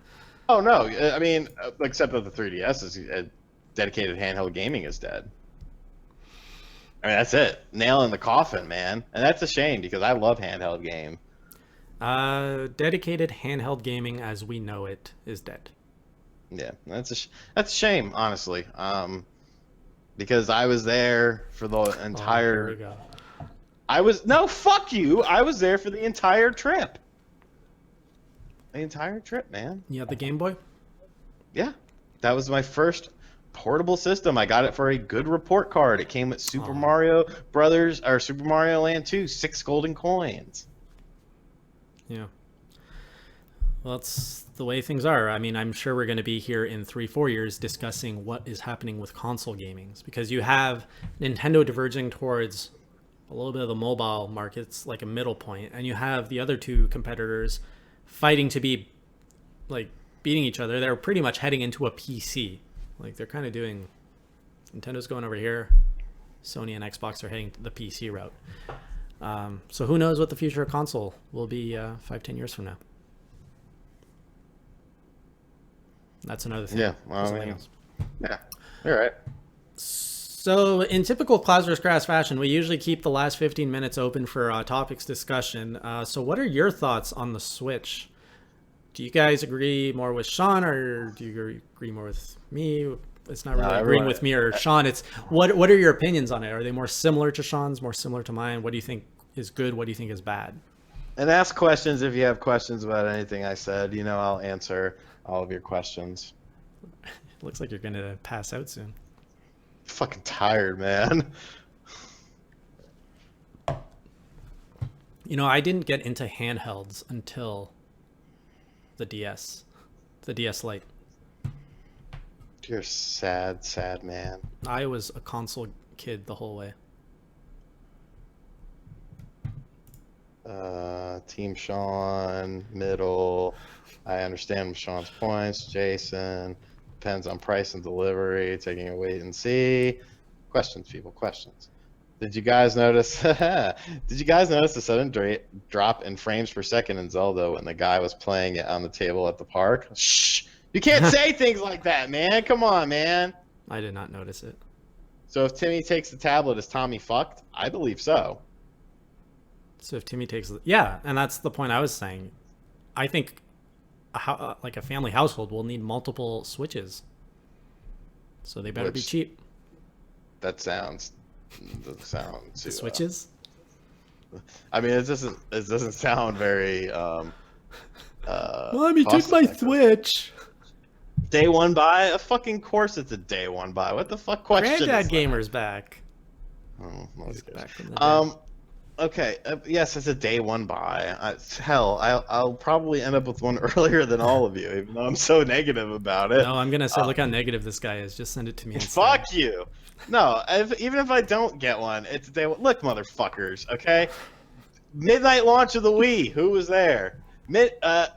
Oh no, I mean, except that the 3DS is dedicated handheld gaming is dead. I mean, that's it. Nail in the coffin, man. And that's a shame because I love handheld game. Dedicated handheld gaming as we know it is dead. Yeah, that's a shame, honestly. Because I was there for the entire. Oh, here we go. No, fuck you. I was there for the entire trip. The entire trip, man. You have the Game Boy? Yeah, that was my first portable system. I got it for a good report card. It came with Super Mario Brothers or Super Mario Land 2, 6 golden coins. Yeah. Well, that's the way things are. I mean, I'm sure we're going to be here in 3-4 years discussing what is happening with console gamings, because you have Nintendo diverging towards a little bit of the mobile markets, like a middle point, and you have the other two competitors fighting to be like beating each other. They're pretty much heading into a PC. Like they're kind of doing, Nintendo's going over here, Sony and Xbox are heading the PC route. So who knows what the future of console will be 5-10 years from now. That's another thing. Yeah, well, I mean, yeah, you're right. So in typical Cloud vs. Crass fashion, we usually keep the last 15 minutes open for topics discussion. So what are your thoughts on the Switch? Do you guys agree more with Sean, or do you agree more with me? It's not really agreeing with me or Sean. It's what are your opinions on it? Are they more similar to Sean's, more similar to mine? What do you think is good? What do you think is bad? And ask questions if you have questions about anything I said. I'll answer all of your questions. It looks like you're going to pass out soon. Fucking tired, man. I didn't get into handhelds until the DS Lite. You're sad, sad man. I was a console kid the whole way. Team Sean, middle. I understand Sean's points. Jason, depends on price and delivery. Taking a wait and see. Questions, people, questions. Did you guys notice? Did you guys notice the sudden drop in frames per second in Zelda when the guy was playing it on the table at the park? Shh! You can't say things like that, man. Come on, man. I did not notice it. So if Timmy takes the tablet, is Tommy fucked? I believe so. So if Timmy takes, yeah, and that's the point I was saying. I think like a family household will need multiple Switches, so they better be cheap. That sounds Doesn't sound The too. Switches? I mean, it doesn't sound very Mommy, take cost my effective. Switch. Day one buy? A fucking course it's a day one buy. What the fuck question Granddad is that? Gamer's back. Oh, He's motherfuckers. back from the dead. Um, okay, yes, it's a day one buy. Hell, I'll probably end up with one earlier than all of you, even though I'm so negative about it. No, I'm gonna say, look how negative this guy is. Just send it to me instead. Fuck you. No, even if I don't get one, it's a day one. Look, motherfuckers, okay? Midnight launch of the Wii. Who was there?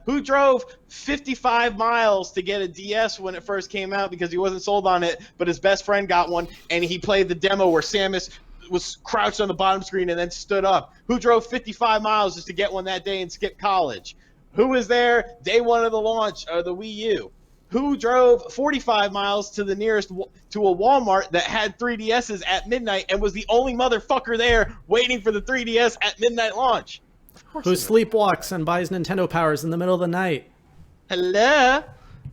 Who drove 55 miles to get a DS when it first came out because he wasn't sold on it, but his best friend got one, and he played the demo where Samus was crouched on the bottom screen and then stood up? Who drove 55 miles just to get one that day and skip college? Who was there day one of the launch of the Wii U? Who drove 45 miles to the nearest to a Walmart that had 3DSs at midnight and was the only motherfucker there waiting for the 3DS at midnight launch? Of course. Who sleepwalks and buys Nintendo powers in the middle of the night? Hello.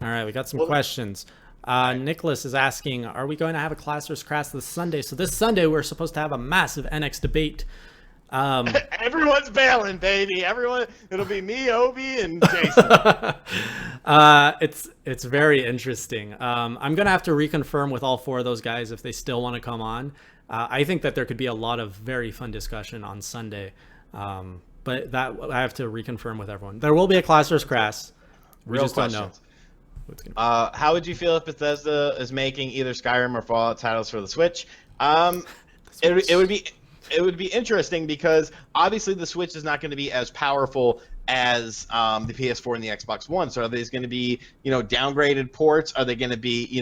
All right, we got some questions. Nicholas is asking, are we going to have a Class vs. Crass this Sunday? So this Sunday, we're supposed to have a massive NX debate. Everyone's bailing, baby. Everyone. It'll be me, Obi, and Jason. It's very interesting. I'm going to have to reconfirm with all four of those guys if they still want to come on. I think that there could be a lot of very fun discussion on Sunday. But that I have to reconfirm with everyone. There will be a Class vs. Crass. We Real just questions. don't know. What's gonna How would you feel if Bethesda is making either Skyrim or Fallout titles for the Switch? It would be interesting because obviously the Switch is not going to be as powerful as the PS4 and the Xbox One. So are these going to be, downgraded ports? Are they going to be,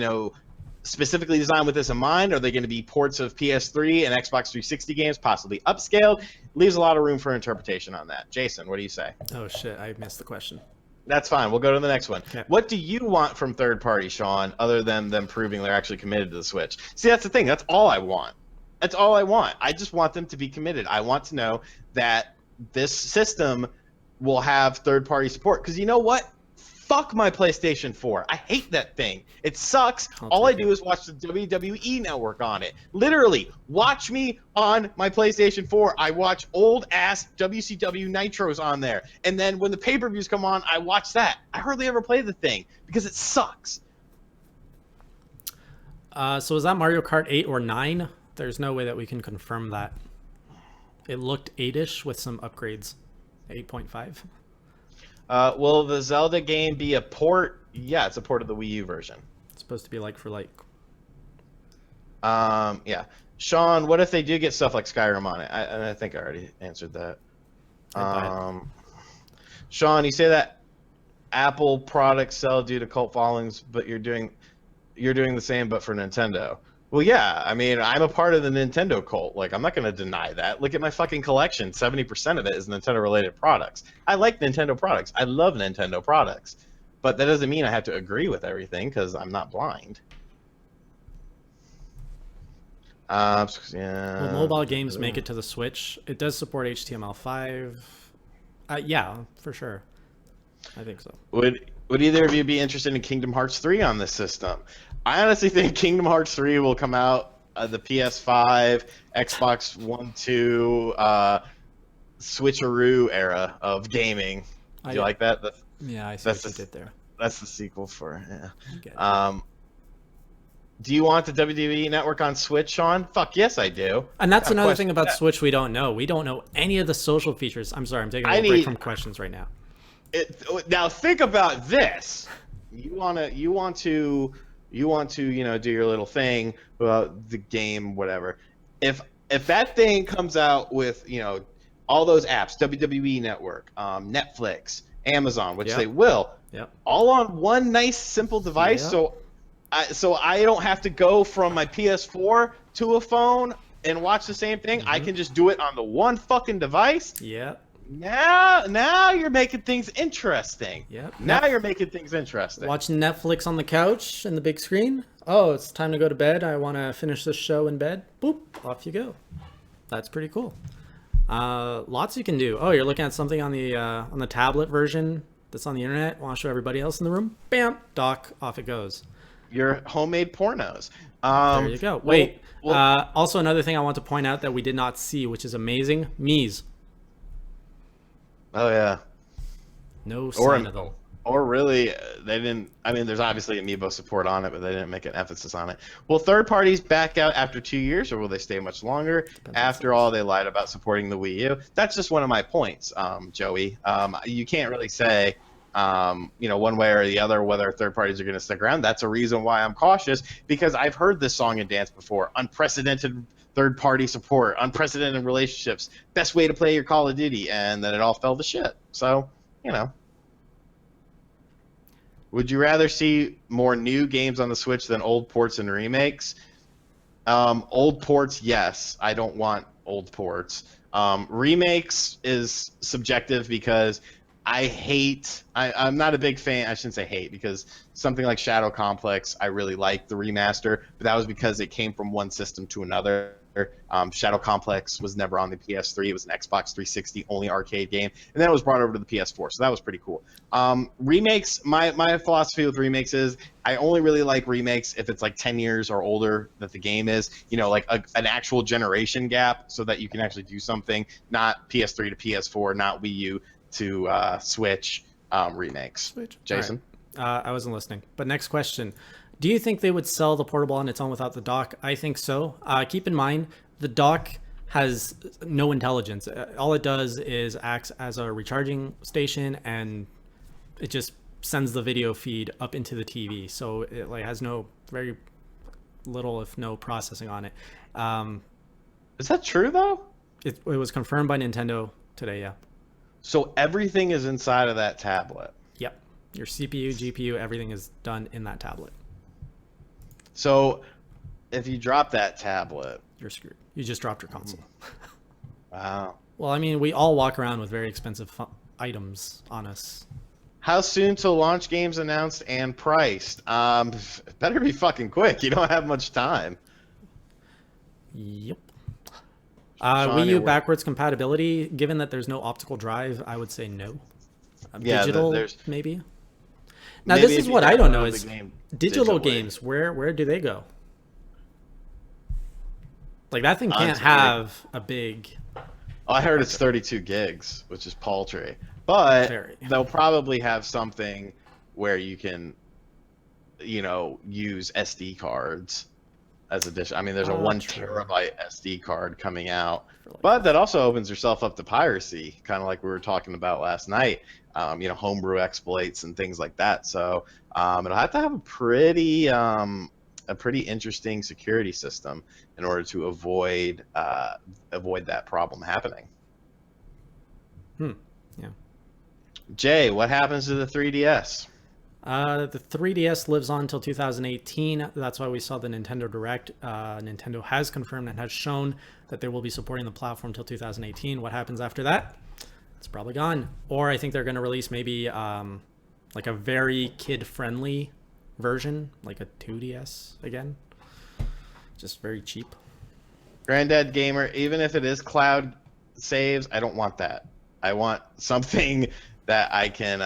specifically designed with this in mind? Are they going to be ports of PS3 and Xbox 360 games, possibly upscaled? Leaves a lot of room for interpretation on that. Jason, what do you say? Oh shit, I missed the question. That's fine. We'll go to the next one. Okay. What do you want from third party, Sean, other than them proving they're actually committed to the Switch? See, that's the thing. That's all I want. That's all I want. I just want them to be committed. I want to know that this system will have third party support. Because you know what? Fuck my PlayStation 4. I hate that thing. It sucks. All I do is watch the WWE Network on it. Literally, watch me on my PlayStation 4. I watch old-ass WCW Nitros on there. And then when the pay-per-views come on, I watch that. I hardly ever play the thing because it sucks. So is that Mario Kart 8 or 9? There's no way that we can confirm that. It looked 8-ish with some upgrades. 8.5. Will the Zelda game be a port? Yeah, it's a port of the Wii U version. It's supposed to be like for like. Yeah. Sean, what if they do get stuff like Skyrim on it? I think I already answered that. Sean, you say that Apple products sell due to cult followings, but you're doing the same, but for Nintendo. Well, yeah. I mean, I'm a part of the Nintendo cult. Like, I'm not going to deny that. Look at my fucking collection. 70% of it is Nintendo-related products. I like Nintendo products. I love Nintendo products. But that doesn't mean I have to agree with everything, because I'm not blind. Yeah. Will mobile games make it to the Switch? It does support HTML5. Yeah, for sure. I think so. Would either of you be interested in Kingdom Hearts 3 on this system? I honestly think Kingdom Hearts 3 will come out the PS5, Xbox One, 2, switcheroo era of gaming. Do you like that? Yeah, I see what you did there. That's the sequel for Okay. Do you want the WWE Network on Switch, Sean? Fuck yes, I do. And that's another thing about Switch we don't know. We don't know any of the social features. I'm sorry, I'm taking a little break from questions right now. Now think about this. You want to do your little thing about the game, whatever. If that thing comes out with all those apps, WWE Network, Netflix, Amazon, which they will, all on one nice simple device, so I don't have to go from my PS4 to a phone and watch the same thing. I can just do it on the one fucking device. Yep. Now you're making things interesting. Yep. Now you're making things interesting. Watching Netflix on the couch and the big screen. Oh, it's time to go to bed. I want to finish this show in bed. Boop, off you go. That's pretty cool. Lots you can do. Oh, you're looking at something on the tablet version that's on the internet. Want to show everybody else in the room? Bam, dock, off it goes. your homemade pornos. There you go. Well, Wait. well, Also, another thing I want to point out that we did not see, which is amazing. Mies. oh yeah. No Or sign of them. or really, they didn't. I mean, there's obviously Amiibo support on it, but they didn't make an emphasis on it. Will third parties back out after 2 years, or will they stay much longer? Depends what After all, sells. they lied about supporting the Wii U. That's just one of my points, Joey. You can't really say, one way or the other whether third parties are going to stick around. That's a reason why I'm cautious, because I've heard this song and dance before. Unprecedented third party support, unprecedented relationships, best way to play your Call of Duty, and then it all fell to shit. So, you know. Would you rather see more new games on the Switch than old ports and remakes? Old ports, yes. I don't want old ports. Remakes is subjective because I'm not a big fan. I shouldn't say hate, because something like Shadow Complex, I really like the remaster, but that was because it came from one system to another. Shadow Complex was never on the PS3. It was an Xbox 360 only arcade game, and then it was brought over to the PS4. So that was pretty cool. Remakes, my philosophy with remakes is I only really like remakes if it's like 10 years or older that the game is, like an actual generation gap, so that you can actually do something, not PS3 to PS4, not Wii U to Switch remakes. Switch. All right. Jason? I wasn't listening. But next question. Do you think they would sell the portable on its own without the dock? I think so. Keep in mind, the dock has no intelligence. All it does is acts as a recharging station, and it just sends the video feed up into the TV. So it like has no very little, if no, processing on it. Is that true though? It was confirmed by Nintendo today. Yeah. So everything is inside of that tablet. Yep. Your CPU, GPU, everything is done in that tablet. So if you drop that tablet, You're screwed. You just dropped your console. wow. Well, I mean, we all walk around with very expensive items on us. How soon till launch games announced and priced? Better be fucking quick. You don't have much time. Yep. Sean, Wii U you're- backwards compatibility, given that there's no optical drive, I would say no. Yeah, Digital, there's maybe. Now, maybe this if is you what I don't know download the is game digital digitally. games. Where do they go? Like that thing can't Honestly, have a big. Oh, I heard it's 32 gigs, which is paltry. But Very. they'll probably have something where you can, use SD cards as addition. I mean, there's a one True. terabyte SD card coming out, For like but that also opens yourself up to piracy, kind of like we were talking about last night. Homebrew exploits and things like that. So it'll have to have a pretty interesting security system in order to avoid that problem happening. Yeah. Jay, what happens to the 3DS? The 3DS lives on until 2018. That's why we saw the Nintendo Direct. Nintendo has confirmed and has shown that they will be supporting the platform until 2018. What happens after that? It's probably gone. Or I think they're going to release maybe like a very kid-friendly version, like a 2DS again. Just very cheap. Granddad Gamer, even if it is cloud saves, I don't want that. I want something that I can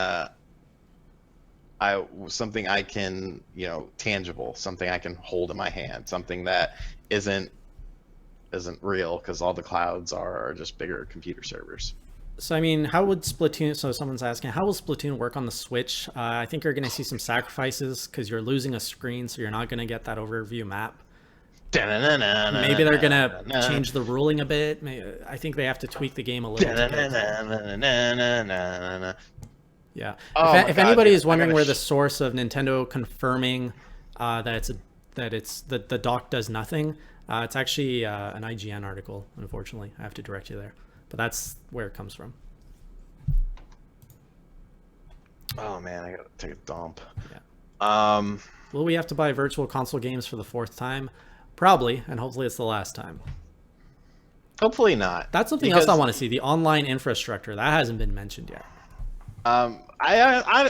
tangible, something I can hold in my hand, something that isn't real, because all the clouds are just bigger computer servers. So, I mean, how would Splatoon, so someone's asking, how will Splatoon work on the Switch? I think you're going to see some sacrifices because you're losing a screen, so you're not going to get that overview map. Maybe they're going to change the ruling a bit. I think they have to tweak the game a little bit. Yeah. Oh if my God, anybody dude, is I wondering gotta where the source of Nintendo confirming that the dock does nothing, it's actually an IGN article. Unfortunately, I have to direct you there, but that's where it comes from. Oh man, I gotta take a dump. Yeah. Will we have to buy virtual console games for the 4th time? Probably, and hopefully it's the last time. Hopefully not. That's something else I want to see. The online infrastructure that hasn't been mentioned yet. I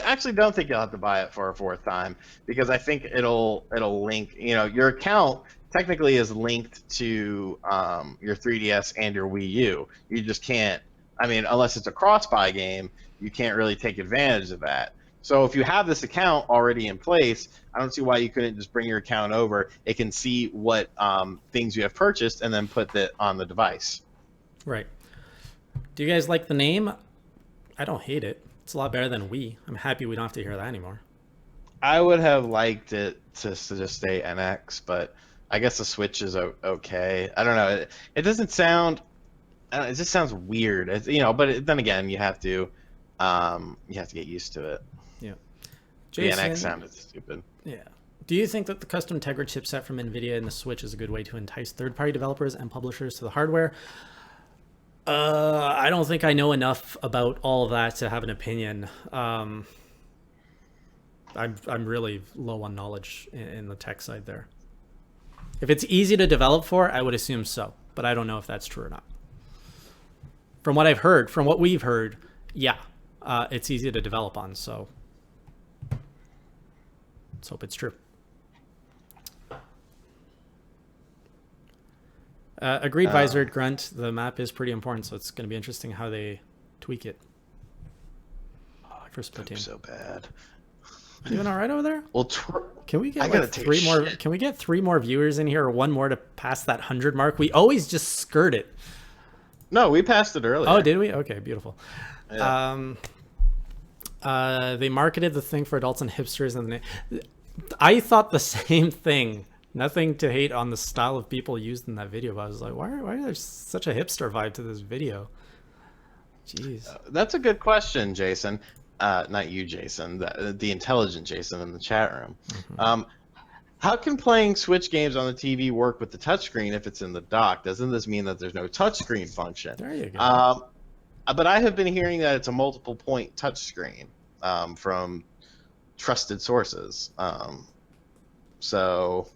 actually don't think you'll have to buy it for a 4th time, because I think it'll link. Your account technically is linked to your 3DS and your Wii U. You just can't. I mean, unless it's a cross-buy game, you can't really take advantage of that. So if you have this account already in place, I don't see why you couldn't just bring your account over. It can see what things you have purchased and then put that on the device. Right. Do you guys like the name? I don't hate it. It's a lot better than Wii. I'm happy we don't have to hear that anymore. I would have liked it to just stay NX, but I guess the Switch is okay. I don't know. It doesn't sound. It just sounds weird. But then again, you have to get used to it. Yeah. The NX Jason, sounded stupid. yeah. Do you think that the custom Tegra chipset from NVIDIA in the Switch is a good way to entice third-party developers and publishers to the hardware? I don't think I know enough about all of that to have an opinion. I'm really low on knowledge in the tech side there. If it's easy to develop for, I would assume so, but I don't know if that's true or not. From what I've heard, from what we've heard, yeah, it's easy to develop on. So let's hope it's true. Agreed, Visored Grunt. The map is pretty important, so it's going to be interesting how they tweak it for Splatoon. So bad. You doing all right over there? Well, Can we get I gotta like take three more? shit. Can we get 3 more viewers in here, or 1 more to pass that 100 mark? We always just skirt it. No, we passed it earlier. Oh, did we? Okay, beautiful. Yeah. They marketed the thing for adults and hipsters, and I thought the same thing. Nothing to hate on the style of people used in that video, but I was like, why is there such a hipster vibe to this video? Jeez. That's a good question, Jason. Not you, Jason. The intelligent Jason in the chat room. Mm-hmm. How can playing Switch games on the TV work with the touchscreen if it's in the dock? Doesn't this mean that there's no touchscreen function? There you go. But I have been hearing that it's a multiple point touchscreen from trusted sources. So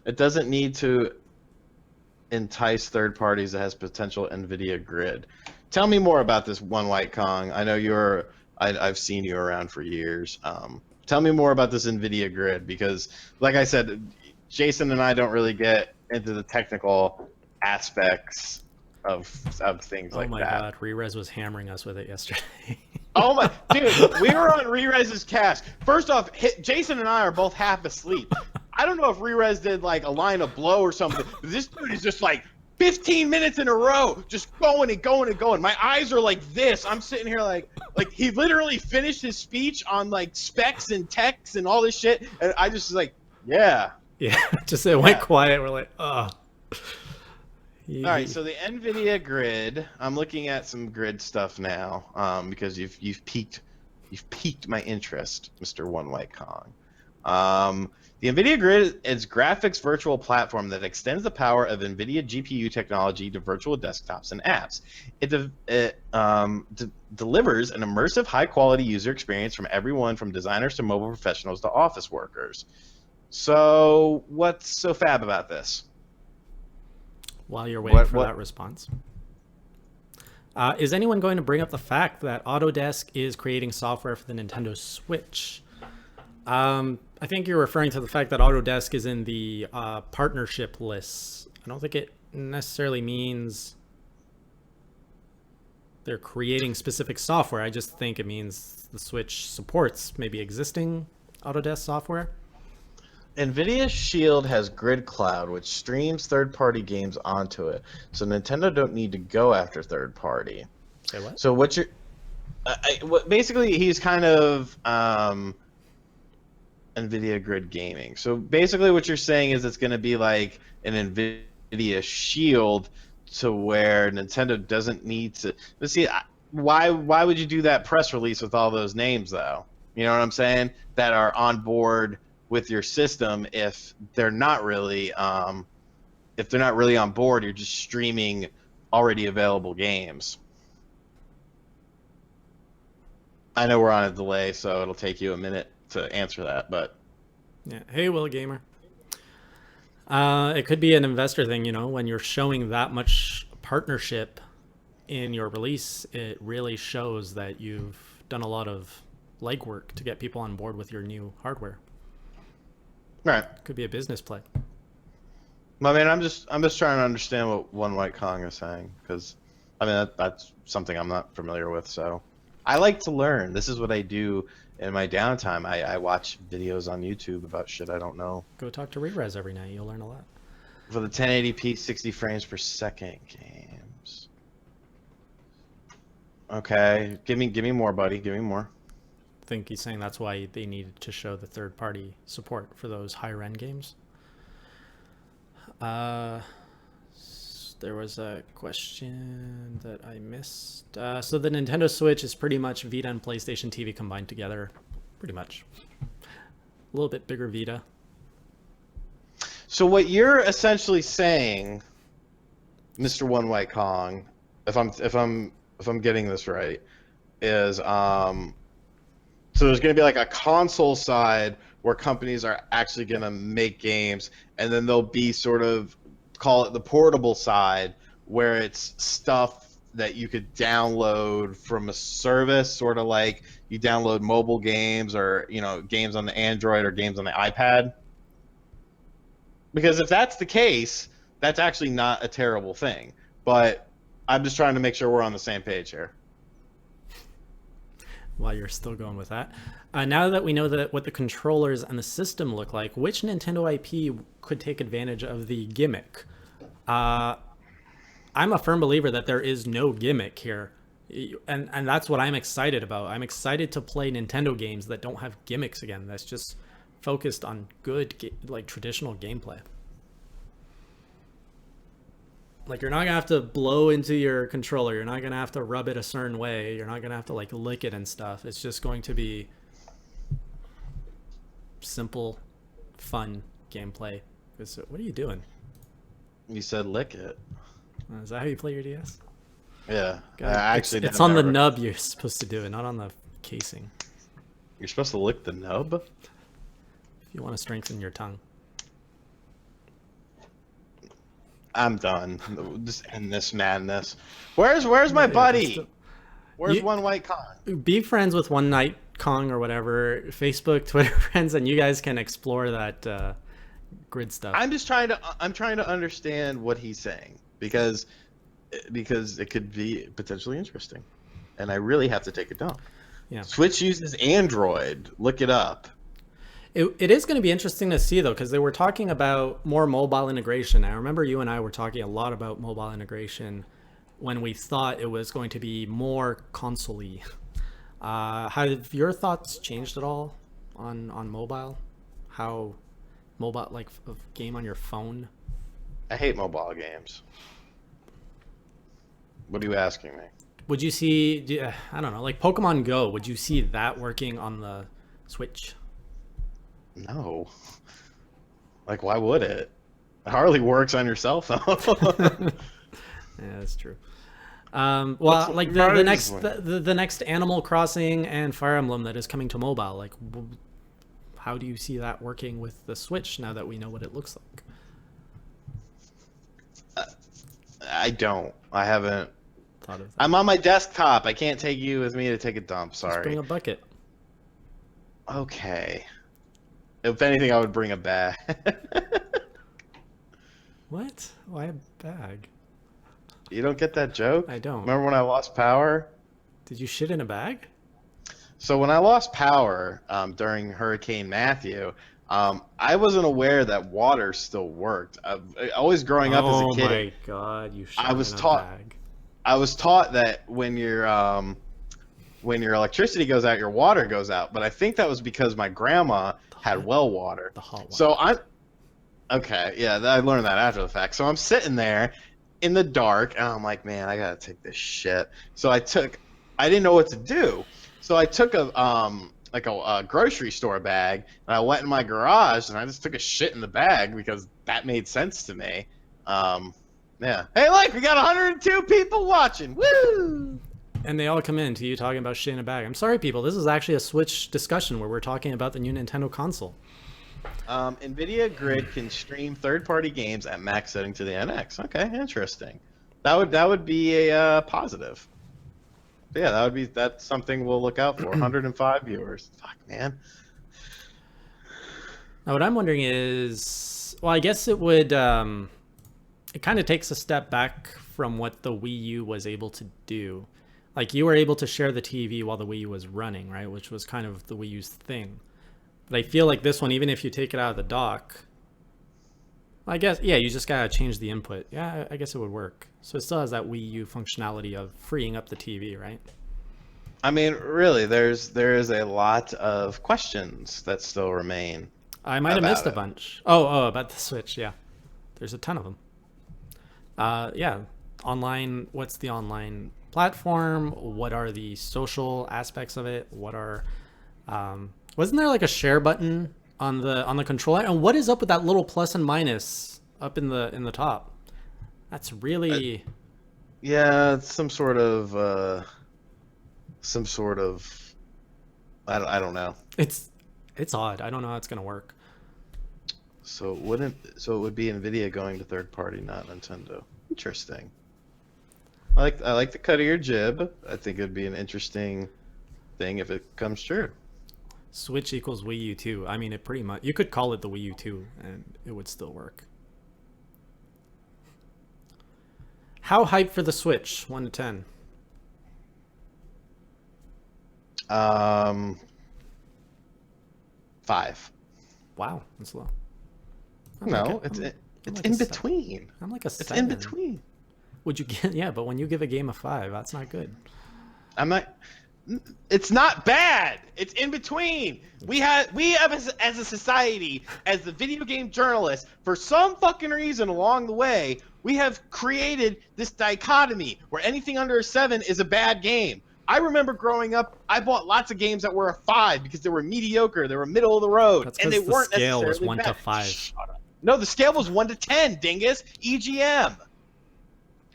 it doesn't need to entice third parties that has potential NVIDIA grid. Tell me more about this One White Kong. I know I've seen you around for years. Tell me more about this NVIDIA grid because, like I said, Jason and I don't really get into the technical aspects of things like that. Oh my god, Rerez was hammering us with it yesterday. Oh my, dude, we were on Rerez's cast. First off, Jason and I are both half asleep. I don't know if Rerez did like a line of blow or something. But this dude is just like 15 minutes in a row, just going and going and going. My eyes are like this. I'm sitting here like he literally finished his speech on like specs and techs and all this shit, and I just was like, yeah. Yeah, just it went quiet. We're like, oh. All right, so the NVIDIA grid. I'm looking at some grid stuff now because you've piqued my interest, Mr. One White Kong. The NVIDIA Grid is graphics virtual platform that extends the power of NVIDIA GPU technology to virtual desktops and apps. It delivers an immersive, high-quality user experience from everyone from designers to mobile professionals to office workers. So what's so fab about this? While you're waiting for that response. Is anyone going to bring up the fact that Autodesk is creating software for the Nintendo Switch? I think you're referring to the fact that Autodesk is in the partnership lists. I don't think it necessarily means they're creating specific software. I just think it means the Switch supports maybe existing Autodesk software. NVIDIA Shield has Grid Cloud, which streams third-party games onto it, so Nintendo don't need to go after third-party. Say what? So what you're... basically, he's kind of... NVIDIA Grid Gaming. So basically what you're saying is it's going to be like an NVIDIA Shield to where Nintendo doesn't need to... But see, why would you do that press release with all those names, though? You know what I'm saying? That are on board with your system if they're not really on board, you're just streaming already available games. I know we're on a delay, so it'll take you a minute to answer that, but yeah. Hey, Will Gamer. It could be an investor thing, when you're showing that much partnership in your release, it really shows that you've done a lot of legwork to get people on board with your new hardware. Right. Could be a business play. I mean, I'm just trying to understand what One White Kong is saying, because I mean that's something I'm not familiar with, so I like to learn. This is what I do in my downtime. I watch videos on YouTube about shit I don't know. Go talk to Rerez every night. You'll learn a lot. For the 1080p 60 frames per second games. Okay, give me more, buddy. Give me more. I think he's saying that's why they needed to show the third-party support for those higher-end games. There was a question that I missed. So the Nintendo Switch is pretty much Vita and PlayStation TV combined together. Pretty much. A little bit bigger Vita. So what you're essentially saying, Mr. One White Kong, if I'm getting this right, is so there's going to be like a console side where companies are actually going to make games, and then there'll be sort of, call it the portable side, where it's stuff that you could download from a service, sort of like you download mobile games or, you know, games on the Android or games on the iPad. Because if that's the case, that's actually not a terrible thing. But I'm just trying to make sure we're on the same page here. While you're still going with that. Now that we know that what the controllers and the system look like, which Nintendo IP could take advantage of the gimmick? I'm a firm believer that there is no gimmick here. And that's what I'm excited about. I'm excited to play Nintendo games that don't have gimmicks again. That's just focused on good, like, traditional gameplay. Like, you're not gonna have to blow into your controller. You're not gonna have to rub it a certain way. You're not gonna have to, like, lick it and stuff. It's just going to be simple, fun gameplay. What are you doing? You said lick it. Is that how you play your DS? Yeah. God, I actually it's on the nub you're supposed to do it, not on the casing. You're supposed to lick the nub? If you want to strengthen your tongue. I'm done. Just end this madness. Where's my buddy? Where's One White Kong? Be friends with One Night Kong or whatever. Facebook, Twitter friends, and you guys can explore that grid stuff. I'm trying to understand what he's saying because it could be potentially interesting, and I really have to take it down. Yeah. Switch uses Android. Look it up. It is going to be interesting to see, though, because they were talking about more mobile integration. I remember you and I were talking a lot about mobile integration when we thought it was going to be more console-y. Have your thoughts changed at all on mobile? How mobile, like a game on your phone? I hate mobile games. What are you asking me? Would you see, I don't know, like Pokemon Go, would you see that working on the Switch? No. Like, why would it? It hardly works on your cell phone. Yeah, that's true. Well, like the next Animal Crossing and Fire Emblem that is coming to mobile, like, how do you see that working with the Switch now that we know what it looks like? I don't. I haven't thought of that. I'm on my desktop. I can't take you with me to take a dump. Sorry. Just bring a bucket. Okay. If anything, I would bring a bag. What? Why a bag? You don't get that joke? I don't. Remember when I lost power? Did you shit in a bag? So when I lost power during Hurricane Matthew, I wasn't aware that water still worked. Always growing up as a kid. Oh my god, you shit in a bag. I was taught that when your electricity goes out, your water goes out. But I think that was because my grandma had well water. The hot water. So okay, yeah, I learned that after the fact. So I'm sitting there in the dark, and I'm like, man, I gotta take this shit. So I didn't know what to do. So I took a grocery store bag, and I went in my garage, and I just took a shit in the bag because that made sense to me. Yeah. Hey, look, we got 102 people watching. Woo! And they all come in to you talking about shit in a bag. I'm sorry, people. This is actually a Switch discussion where we're talking about the new Nintendo console. NVIDIA Grid can stream third-party games at max setting to the NX. Okay, interesting. That would be a positive. But yeah, that's something we'll look out for. 105 viewers. Fuck, man. Now, what I'm wondering is, well, I guess it would. It kind of takes a step back from what the Wii U was able to do. Like you were able to share the TV while the Wii U was running, right? Which was kind of the Wii U's thing. But I feel like this one, even if you take it out of the dock, I guess, yeah, you just gotta change the input. Yeah, I guess it would work. So it still has that Wii U functionality of freeing up the TV, right? I mean, really, there is a lot of questions that still remain I might have about missed a it. bunch. Oh, about the Switch. Yeah, there's a ton of them. Yeah, online. What's the online platform? What are the social aspects of it? What are wasn't there like a share button on the controller? And what is up with that little plus and minus up in the top? That's really Yeah, it's some sort of I don't know. it's it's odd. I don't know how it's gonna work. So it would be Nvidia going to third party, not Nintendo. Interesting. I like the cut of your jib. I think it'd be an interesting thing if it comes true. Switch equals Wii U 2. I mean, it pretty much you could call it the Wii U 2 and it would still work. How hyped for the Switch? 1 to 10. Um, 5. Wow, that's low. No, I'm it's like in a 7. between. I'm like a It's 7. in between. Would you get? Yeah, but when you give a game a 5, that's not good. I'm not. It's not bad. It's in between. We have as a society, as the video game journalists, for some fucking reason along the way, we have created this dichotomy where anything under a 7 is a bad game. I remember growing up, I bought lots of games that were a 5 because they were mediocre, they were middle of the road, That's and they because the weren't scale was necessarily 1 bad. to 5. Shut up. No, the scale was 1 to 10, dingus. EGM.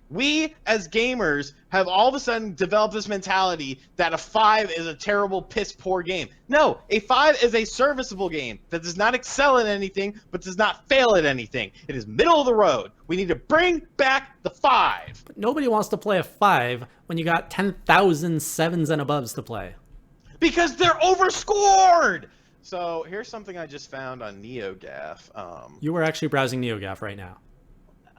We, as gamers, have all of a sudden developed this mentality that a 5 is a terrible, piss-poor game. No, a 5 is a serviceable game that does not excel at anything, but does not fail at anything. It is middle of the road. We need to bring back the 5. But nobody wants to play a 5 when you got 10,000 7s and aboves to play. Because they're overscored! So, here's something I just found on NeoGAF. You were actually browsing NeoGAF right now.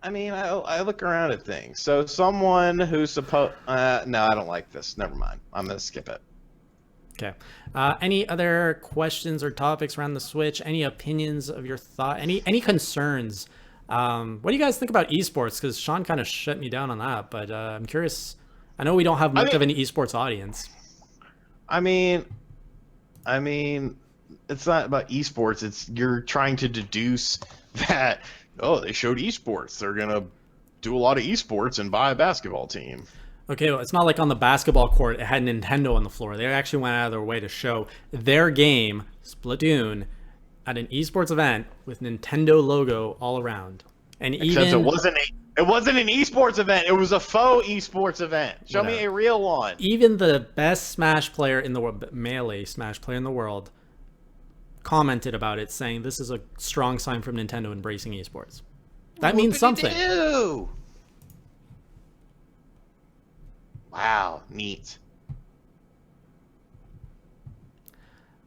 I mean, I look around at things. So someone who's supposed... no, I don't like this. Never mind. I'm going to skip it. Okay. Any other questions or topics around the Switch? Any opinions of your thought? Any concerns? What do you guys think about esports? Because Sean kind of shut me down on that, but I'm curious. I know we don't have much of an esports audience. I mean, it's not about esports. It's you're trying to deduce that, oh, they showed esports, they're going to do a lot of esports and buy a basketball team. Okay, well, it's not like on the basketball court it had Nintendo on the floor. They actually went out of their way to show their game, Splatoon, at an esports event with Nintendo logo all around. And Except even it wasn't an esports event. It was a faux esports event. Show me Whatever. a real one. even the best Smash player in the world, melee Smash player in the world, commented about it, saying this is a strong sign from Nintendo embracing esports. That means something. Whoopity-doo. Wow, neat.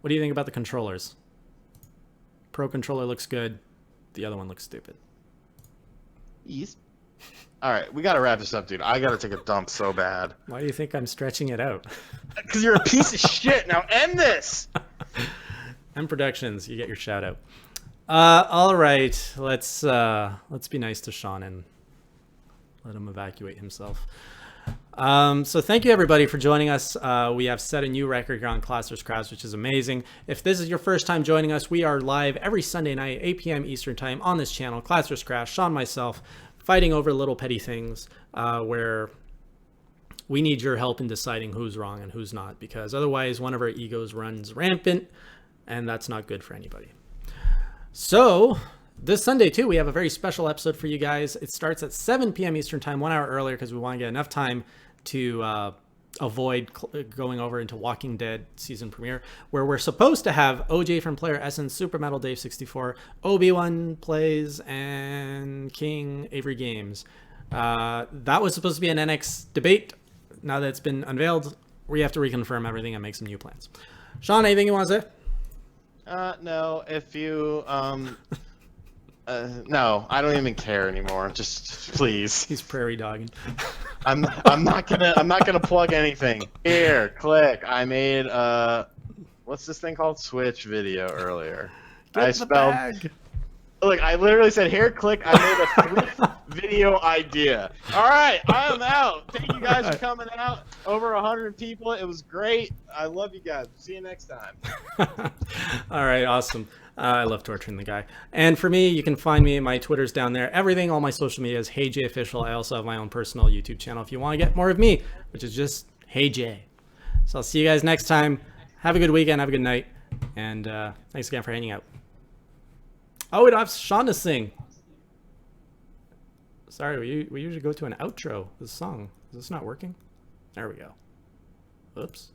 What do you think about the controllers? Pro controller looks good. The other one looks stupid. Yes. All right, we gotta wrap this up, dude. I gotta take a dump so bad. Why do you think I'm stretching it out? Because you're a piece of shit. Now end this. M Productions, you get your shout out. All right, let's be nice to Sean and let him evacuate himself. So thank you everybody for joining us. We have set a new record here on Class vs. Crass, which is amazing. If this is your first time joining us, we are live every Sunday night, 8 p.m. Eastern time on this channel, Class vs. Crass, Sean, myself, fighting over little petty things where we need your help in deciding who's wrong and who's not, because otherwise one of our egos runs rampant, and that's not good for anybody. So this Sunday, too, we have a very special episode for you guys. It starts at 7 p.m. Eastern time, 1 hour earlier, because we want to get enough time to avoid going over into Walking Dead season premiere, where we're supposed to have OJ from Player Essence, Super Metal Dave 64, Obi-Wan Plays, and King Avery Games. That was supposed to be an NX debate. Now that it's been unveiled, we have to reconfirm everything and make some new plans. Sean, anything you want to say? No, if you No, I don't even care anymore. Just please. He's prairie dogging. I'm not gonna plug anything. Here, click. I made what's this thing called? Switch video earlier. I Get the spelled bag. Look, I literally said, here, click. I made a Switch video idea. All right, I am out. Thank you guys for coming out. Over 100 people. It was great. I love you guys. See you next time. All right, awesome. I love torturing the guy. And for me, you can find me. My Twitter's down there. Everything, all my social media is Hey J Official. I also have my own personal YouTube channel if you want to get more of me, which is just Hey J. So I'll see you guys next time. Have a good weekend. Have a good night. And thanks again for hanging out. Oh, we don't have Sean to sing. Sorry, we usually go to an outro. This song. Is this not working? There we go. Oops.